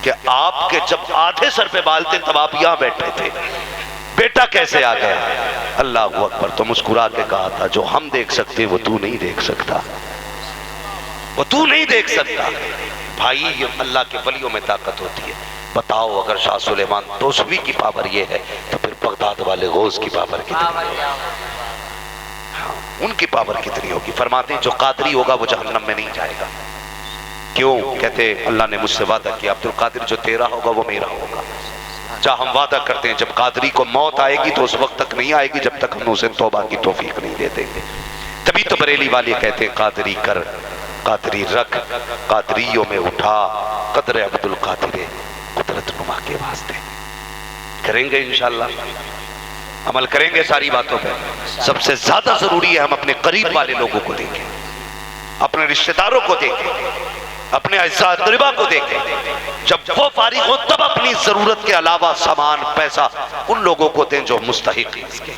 कि आपके जब आधे सर पे बाल थे तब आप यहां बैठे थे, बेटा कैसे आ गया? अल्लाह अकबर। तो मुस्कुरा के कहा था जो हम देख सकते वो तू नहीं देख सकता, वो तू नहीं देख सकता। भाई ये अल्लाह के वलियों में ताकत होती है। बताओ अगर शाह सुलेमान दोसवी की पावर ये है तो फिर बगदाद वाले गौस की पावर कितनी, हाँ, उनकी पावर कितनी होगी। फरमाते हैं जो कादरी होगा वो जहन्नम में नहीं जाएगा। क्यों? कहते अल्लाह ने मुझसे वादा किया अब्दुल कादिर जो तेरा होगा वो मेरा होगा। जहाँ हम वादा करते हैं जब कादरी को मौत आएगी तो उस वक्त तक नहीं आएगी जब तक हम उसे तौबा की तौफीक नहीं दे देंगे। तभी तो बरेली वाले कहते हैं कादरी कर, कादरी रख, कादरियों में उठा, कदर अब्दुल कादिर कुदरत नुमा के वास्ते। करेंगे इंशाअल्लाह, अमल करेंगे सारी बातों पे। सबसे ज्यादा जरूरी है हम अपने करीब वाले लोगों को देखें, अपने रिश्तेदारों को देखें, अपने अज़्ज़ा क़रीबा को देखें। जब वो फारिग हो तब अपनी जरूरत के अलावा सामान पैसा उन लोगों को दें जो मुस्तहिक हैं इसके,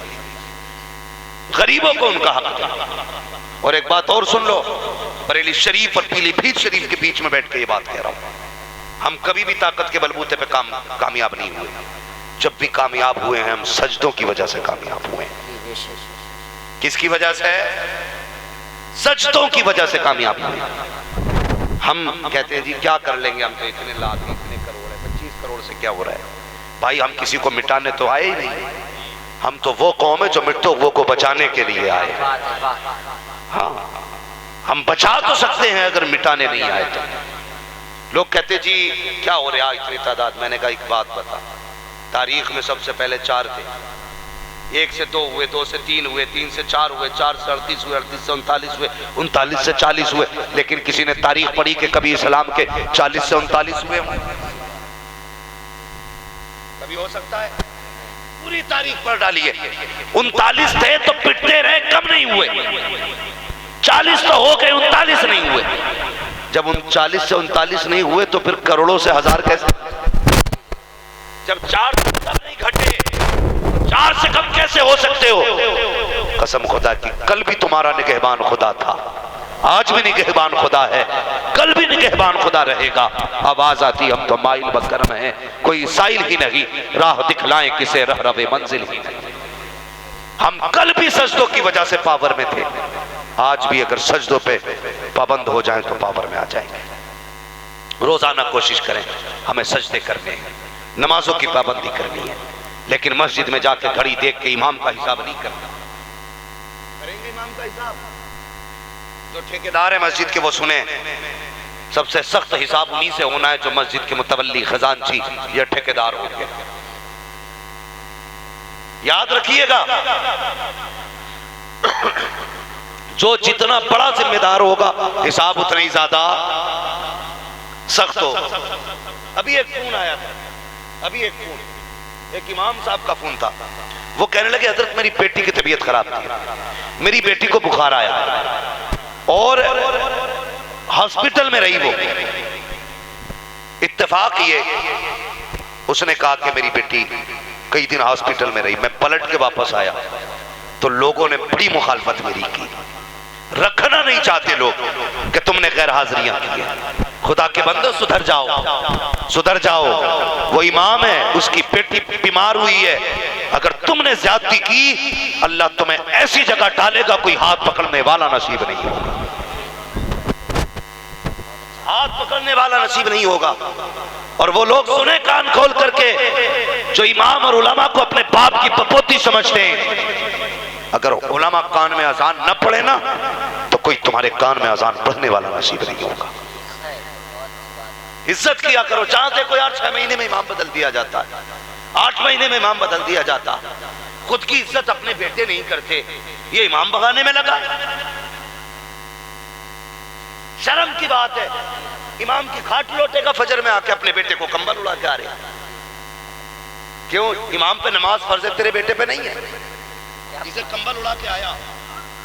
गरीबों को उनका हक दें। और एक बात और सुन लो, बरेली शरीफ और पीलीभीत शरीफ के बीच में बैठ के ये बात कह रहा हूं, हम कभी भी ताकत के बलबूते पे कामयाब नहीं हुए। जब भी कामयाब हुए हैं हम सजदों की वजह से कामयाब हुए हैं। किसकी वजह से? सजदों की वजह से कामयाब हुए। हम कहते हैं जी क्या कर लेंगे, हम तो इतने लाख इतने करोड़ है, 25 करोड़ से क्या हो रहा है। भाई हम किसी को मिटाने तो आए ही नहीं, हम तो वो कौम है जो मृतकों को बचाने के लिए आए। हाँ हम बचा तो सकते हैं अगर मिटाने नहीं आए तो। लोग कहते जी क्या हो रहा है इतनी तादाद। मैंने कहा एक बात बता, तारीख में सबसे पहले 4 थे, 1 से 2 हुए, 2 से 3 हुए, 3 से 4 हुए, 4 से 38 हुए, 38 से 39 हुए, 39 से 40 हुए। लेकिन किसी ने तारीख पढ़ी कि कभी इस्लाम के 40 से 39 हुए? कभी हो सकता है? पूरी तारीख पढ़ डालिए। 39 थे तो पिटते रहे, कम नहीं हुए। 40 तो हो गए, 39 नहीं हुए। जब 39 से 39 नहीं हुए तो फिर करोड़ों से हजार कैसे? जब 4 से कम नहीं घटे, 4 से कम कैसे हो सकते हो? कसम खुदा की, कल भी तुम्हारा निगहबान खुदा था, आज भी निगहबान खुदा है, कल भी निगहबान खुदा रहेगा। आवाज आती हम तो माइल बकरम है, कोई साइल ही नहीं, राह दिखलाएं किसे रह रवे मंजिल ही नहीं। हम कल भी सजदों की वजह से पावर में थे, आज भी अगर सजदों पे पाबंद हो जाएं तो पावर में आ जाएंगे। रोजाना कोशिश करें हमें सजदे करने हैं, नमाजों की पाबंदी करनी है, लेकिन मस्जिद में जाके घड़ी देख के इमाम का हिसाब नहीं करना। करेंगे इमाम का हिसाब? जो ठेकेदार है मस्जिद के वो सुने, सबसे सख्त हिसाब उन्हीं से होना है जो मस्जिद के मुतवल्ली, खजानची या ठेकेदार हो गए। याद रखिएगा, जो जितना बड़ा जिम्मेदार होगा हिसाब उतना ही ज्यादा सख्त हो। अभी एक फोन आया था, अभी एक इमाम साहब का फोन था। वो कहने लगे हजरत मेरी बेटी की तबीयत खराब थी, मेरी बेटी को बुखार आया और हॉस्पिटल में रही वो। इत्तेफाक ये उसने कहा कि मेरी बेटी कई दिन हॉस्पिटल में रही। मैं पलट के वापस आया तो लोगों ने बड़ी मुखालफत मेरी की। रखना नहीं चाहते लोग कि तुमने गैर हाजिरियां की है। खुदा के बंदो सुधर जाओ, सुधर जाओ। वो इमाम है, उसकी बेटी बीमार हुई है, अगर तुमने ज्यादती की अल्लाह तुम्हें ऐसी जगह डालेगा कोई हाथ पकड़ने वाला नसीब नहीं होगा, हाथ पकड़ने वाला नसीब नहीं होगा। और वो लोग सुने कान खोल करके जो इमाम और उलमा को अपने बाप की पपोती समझते हैं, अगर उलमा कान में अजान न पढ़े ना तो कोई तुम्हारे कान में अजान पढ़ने वाला नसीब नहीं होगा। इज्जत किया करो। जहां देखो यार 6 महीने में इमाम बदल दिया जाता है, 8 महीने में इमाम बदल दिया जाता है। खुद की इज्जत अपने बेटे नहीं करते, ये इमाम भगाने में लगा। शर्म की बात है, इमाम की खाट लौटेगा फजर में आके अपने बेटे को कंबल उड़ा के आ रहे। क्यों? इमाम पे नमाज फर्ज है, तेरे बेटे पे नहीं है। इसे कंबल उड़ा के आया,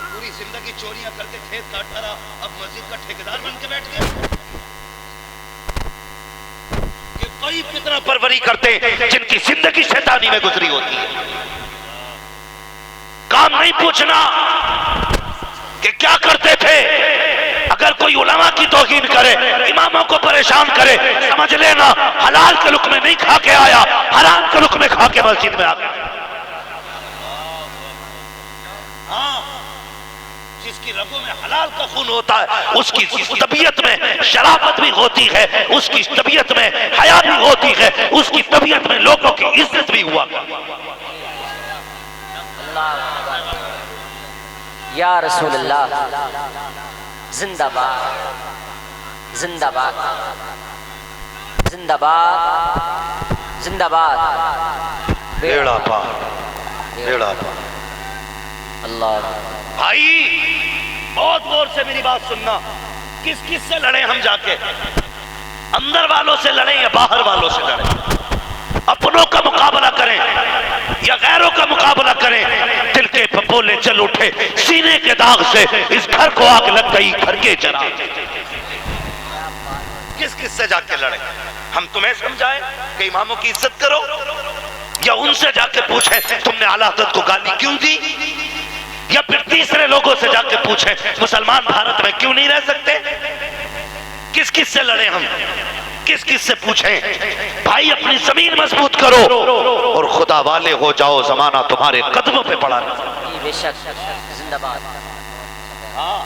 पूरी जिंदगी चोरियां करके खेत काटता रहा, अब मस्जिद का ठेकेदार बन के बैठ गया। ये वही फितना परवरी करते जिनकी जिंदगी शैतानी में गुजरी होती है। काम नहीं पूछना कि क्या करते थे। अगर कोई उलमा की तौहीन करे, इमामों को परेशान करे, समझ लेना हलाल के लुक़्मे नहीं खा के आया, हराम के लुक़्मे खा के मस्जिद में आ गया। हाँ, जिसकी रगों में हलाल का खून होता है उसकी तबीयत में शराफत भी होती है, उसकी तबीयत में हया भी होती है, उसकी तबीयत में लोगों की इज्जत भी हुआ। या रसूल अल्लाह, जिंदाबाद जिंदाबाद जिंदाबाद जिंदाबाद। बेड़ा पार, बेड़ा पार। अल्लाह भाई बहुत गौर से मेरी बात सुनना। किस किस से लड़े हम जाके? अंदर वालों से लड़े या बाहर वालों से लड़े? अपनों का मुकाबला करें या गैरों का मुकाबला करें? दिल के पपोले चल उठे, सीने के दाग से इस घर को आग लग गई, घर के चरा। किस किस से जाके लड़े? हम तुम्हें समझाएं कि इमामों की इज्जत करो, या उनसे जाके पूछें तुमने आला हज़रत को गाली क्यों दी, या फिर तीसरे लोगों से जाके पूछें मुसलमान भारत में क्यों नहीं रह सकते? किस किस से लड़े हम? किस किस से पूछें? भाई अपनी जमीन मजबूत करो और खुदा वाले हो जाओ, जमाना तुम्हारे कदमों पे पड़ा। बेशक जिंदाबाद। हाँ,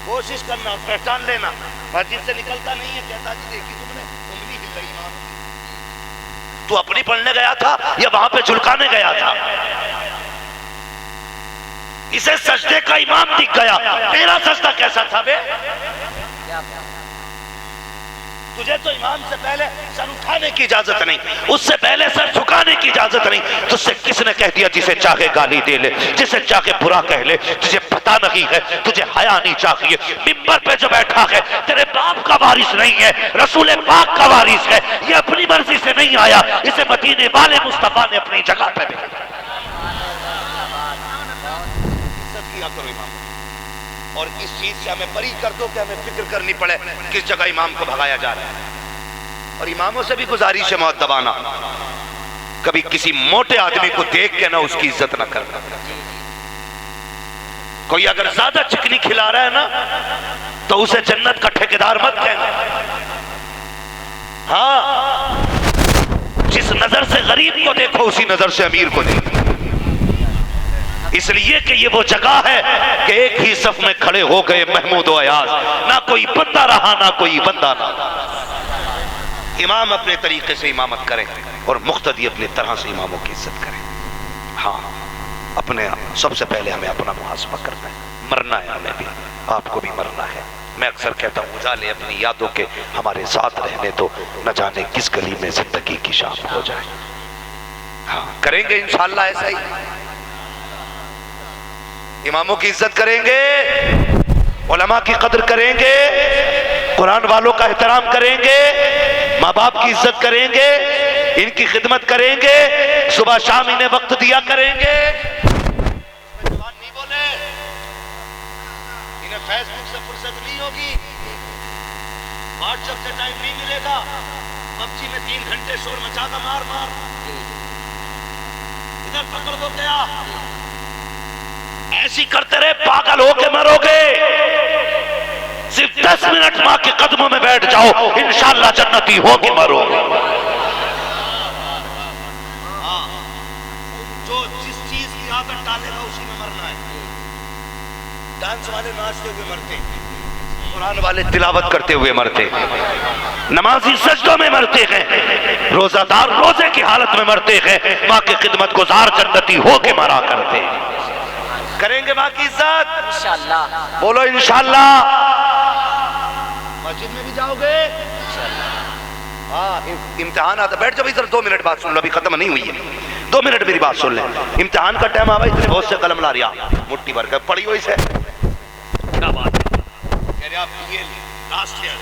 कोशिश करना, पहचान लेना। मस्जिद से निकलता नहीं है, कहता जी देखी तुमने उंगली हिल रही इमाम की। तू अपनी पढ़ने गया था या वहां पे झुलकाने गया था? इसे सजदे का इमाम दिख गया, तेरा सजदा कैसा था बे? तुझे तो इमाम से पहले सर उठाने की इजाजत नहीं, उससे पहले सर झुकाने की इजाजत नहीं। तुझसे किसने कह दिया जिसे चाहे गाली दे ले, जिसे चाहे बुरा कह ले? तुझे पता नहीं है, तुझे हया नहीं चाहिए। मिंबर पे जो बैठा है तेरे बाप का वारिस नहीं है, रसूल पाक का वारिस है। ये अपनी मर्जी से नहीं आया, इसे मदीने वाले मुस्तफा ने अपनी जगह पे भेजा। करो इमाम, और इस चीज से हमें बरी कर दो कि हमें फिक्र करनी पड़े किस जगह इमाम को भगाया जा रहा है। और इमामों से भी गुजारिश है मुअद्दबाना, कभी किसी मोटे आदमी को देख के ना उसकी इज्जत ना करना। कोई अगर ज्यादा चिकनी खिला रहा है ना तो उसे जन्नत का ठेकेदार मत कहना। हाँ, जिस नजर से गरीब को देखो उसी नजर से अमीर को देखो। इसलिए कि ये वो जगह है कि एक ही सफ में खड़े हो गए महमूद व अयाज, ना कोई बंदा रहा ना कोई बंदा ना। इमाम अपने तरीके से इमामत करें और मुख्तदी अपनी तरह से इमामों की इज्जत करें। हाँ, अपने सबसे पहले हमें अपना मुहासबा करना है, मरना है, हमें भी आपको भी मरना है। मैं अक्सर कहता हूँ उजाले अपनी यादों के हमारे साथ रहने तो न जाने किस गली में जिंदगी की शाम हो जाए। हाँ, करेंगे इंशाअल्लाह ऐसा ही, इमामों की इज्जत करेंगे, उलमा की कदर करेंगे, कुरान वालों का एहतराम करेंगे, माँ बाप की इज्जत करेंगे, इनकी खिदमत करेंगे, सुबह शाम इन्हें वक्त दिया करेंगे। जवान नहीं बोले, इन्हें फेसबुक से फुर्सत नहीं होगी, व्हाट्सएप से टाइम नहीं मिलेगा, पबजी में 3 घंटे शोर मचाता मार मार, इधर पकड़ दो क्या, ऐसी करते रहे पागल होके मरोगे। सिर्फ 10 मिनट माँ के कदमों में बैठ जाओ, इंशाअल्लाह जन्नती होके मरोगे। हाँ, जो जिस चीज की आदत डालेगा उसी में मरना है। डांस वाले नाचते हुए मरते, कुरान वाले तिलावत करते हुए मरते, नमाजी सजदों में मरते हैं, रोजादार रोजे की हालत में मरते हैं, माँ की खिदमत गुजार जन्नती होके मरा करते हैं। करेंगे माँ की इज्जत इंशाअल्लाह। बोलो इंशाअल्लाह। मस्जिद में भी जाओगे। हाँ, इम्तिहान आता, बैठ जाओ इधर, 2 मिनट बात सुन लो, अभी खत्म नहीं हुई है, 2 मिनट मेरी बात सुन ले। इम्तिहान का टाइम आवा, इतने बहुत से कलम ला रिया मुट्ठी भर कर पड़ी हुई से, क्या बात है, कह रहे आप ये लास्ट ईयर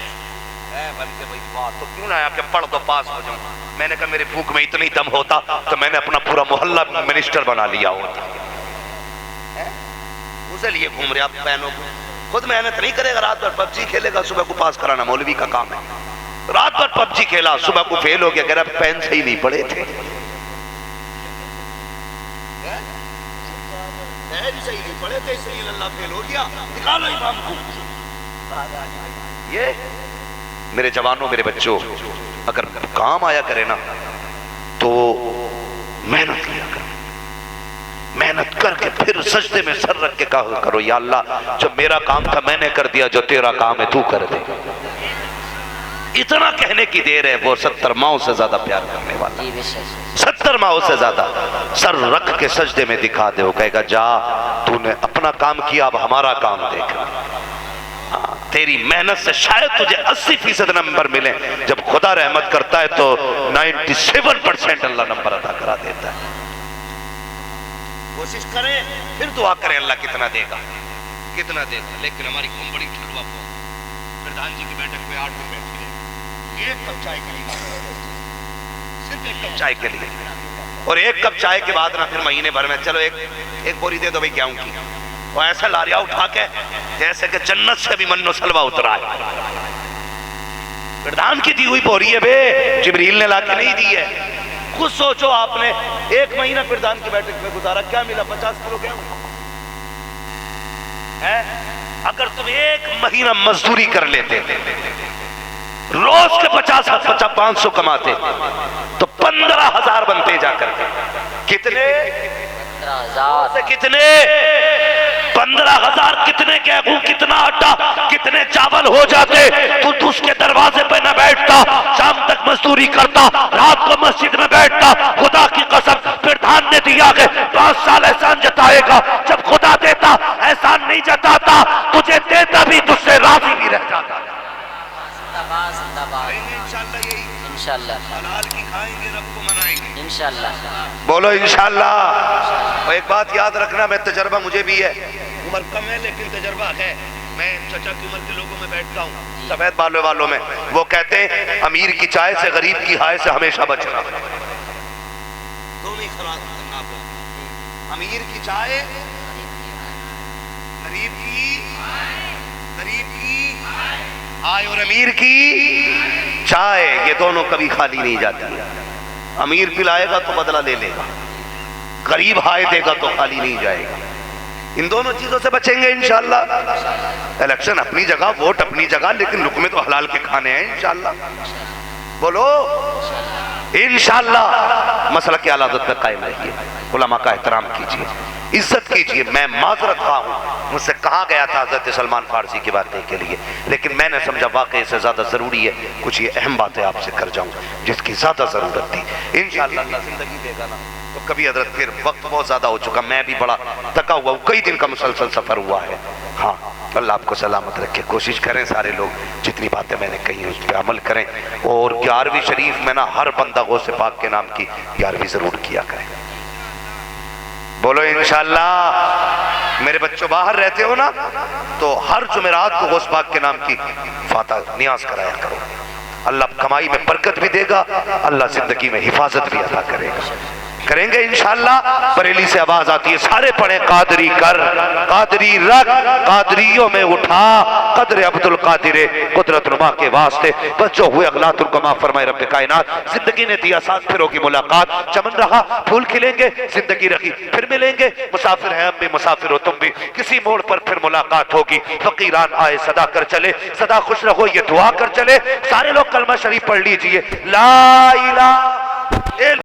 है, बल्कि भाई बात तो क्यों ना आया कि पढ़ दो पास हो जाऊं। मैंने कहा मेरे भूख में इतनी दम होता तो मैंने अपना पूरा मोहल्ला मिनिस्टर बना लिया होता। उसे लिए घूम रहे आप बहनों को, खुद मेहनत नहीं करेगा, रात भर पबजी खेलेगा, सुबह को पास कराना मौलवी का काम है। रात भर पबजी खेला, सुबह को फेल हो गया, कह रहा पेन से ही नहीं पढ़े थे। सही नहीं पढ़े थे इसलिए अल्लाह फेल हो गया, निकालो इमाम को। ये मेरे जवानों, मेरे बच्चों, अगर काम आया करे ना तो मेहनत किया करो, मेहनत करके फिर सजदे में सर रख के कहा करो, या अल्लाह जो मेरा काम था मैंने कर दिया, जो तेरा काम है तू कर दे। इतना कहने की देर है, वो 70 माओं से ज्यादा प्यार करने वाला, 70 माओं से ज्यादा सर रख के सजदे में दिखा दे। वो कहेगा जा तूने अपना काम किया, अब हमारा काम देख। तेरी मेहनत से शायद तुझे 80% नंबर मिले, जब खुदा रहमत करता है तो 97% अल्लाह नंबर अता करा देता है। कोशिश करें, फिर दुआ करें अल्लाह कितना देगा, कितना देगा। लेकिन हमारी कौम बड़ी ठलवा प्रधान जी की बैठक में 8 दिन बैठ गए, 1 कप चाय के लिए, सिर्फ 1 कप चाय के लिए, और 1 कप चाय के बाद ना फिर महीने भर में चलो एक बोरी दे दो भाई गेहूं की, और ऐसा लारिया उठा के जैसे कि जन्नत से भी मन्नो सलवा उतरा है। प्रधान की दी हुई बोरी है बे, जिब्रील ने लाके नहीं दी है। खुद सोचो, आपने 1 महीना प्रधान की बैठक में गुजारा, क्या मिला? 50 किलो गेहूं है। अगर तुम 1 महीना मजदूरी कर लेते, रोज के 50-500 कमाते तो 15,000 बनते जाकर। कितने? 15,000 कितने? 15,000 कितने गेहूं, कितना आटा, कितने चावल हो जाते। तू उसके दरवाजे पे न बैठता, शाम तक मजदूरी करता, रात को मस्जिद में बैठता। खुदा की कसम, प्रधान ने दिया है 5 साल एहसान जताएगा। जब खुदा देता एहसान नहीं जताता, तुझे देता भी तुझसे राजी भी रह जाता। इंशाल्लाह, यही इंशाल्लाह, हलाल की खाएंगे, रब को मनाएंगे इंशाल्लाह। बोलो इंशाल्लाह। और एक बात याद रखना, मैं तजर्बा मुझे भी है, उम्र कम है लेकिन तजर्बा है। मैं चचा की उम्र के लोगों में बैठता हूँ, सफेद बालों वालों में, वो कहते हैं अमीर की चाय से गरीब की हाय से हमेशा बचना। दोनों ही खतरनाक हो। अमीर की चाय, गरीब की हाय, और अमीर की चाय, ये दोनों कभी खाली नहीं जाती। अमीर पिलाएगा तो बदला ले लेगा, गरीब हाय देगा तो खाली नहीं जाएगा। इन दोनों चीजों से बचेंगे इंशाअल्लाह। इलेक्शन अपनी जगह, वोट अपनी जगह, लेकिन लुकमे तो हलाल के खाने हैं इंशाअल्लाह। बोलो इंशाअल्लाह। मसला की आला आदत पे कायम रहिए। उलमा का एहतराम कीजिए, इज्जत कीजिए। मैं माजरत खा हूँ, मुझसे कहा गया था हजरत सलमान फारसी की बातें के लिए, लेकिन मैंने समझा वाकई से ज़्यादा ज़रूरी है कुछ ये अहम बातें आपसे कर जाऊँ जिसकी ज़्यादा ज़रूरत थी। इंशाअल्लाह अल्लाह ज़िंदगी देगा ना तो कभी हजरत, फिर वक्त बहुत ज़्यादा हो चुका, मैं भी बड़ा थका हुआ हूँ, कई दिन का मुसलसल सफ़र हुआ है। हाँ, अल्लाह आपको सलामत रखे। कोशिश करें सारे लोग जितनी बातें मैंने कही उस पर अमल करें, और 11वीं शरीफ में ना हर बंदा गौसे पाक के नाम की 11वीं ज़रूर किया करें। बोलो इंशाअल्लाह। मेरे बच्चों बाहर रहते हो ना, तो हर जुमेरात को गौस पाक के नाम की फातिहा नियाज कराया करो। अल्लाह कमाई में बरकत भी देगा, अल्लाह जिंदगी में हिफाजत भी अता करेगा। करेंगे इंशाअल्लाह। बरेली से आवाज आती है, सारे पढ़े कादरी कर, कादरी रख, कादरियों में उठा, कदर अब्दुल कादिर कुदरत नुमा के वास्ते बच्चों हुए अगलातुल कमा फरमाए रब्बे कायनात। जिंदगी ने दिया साथ फिरों की मुलाकात, चमन रहा फूल खिलेंगे, जिंदगी रखी फिर मिलेंगे, मुसाफिर है हम भी मुसाफिर हो तुम भी, किसी मोड़ पर फिर मुलाकात होगी। फकीरान आए सदा कर चले, सदा खुश रहो ये दुआ कर चले। सारे लोग कलमा शरीफ पढ़ लीजिए, ला इलाहा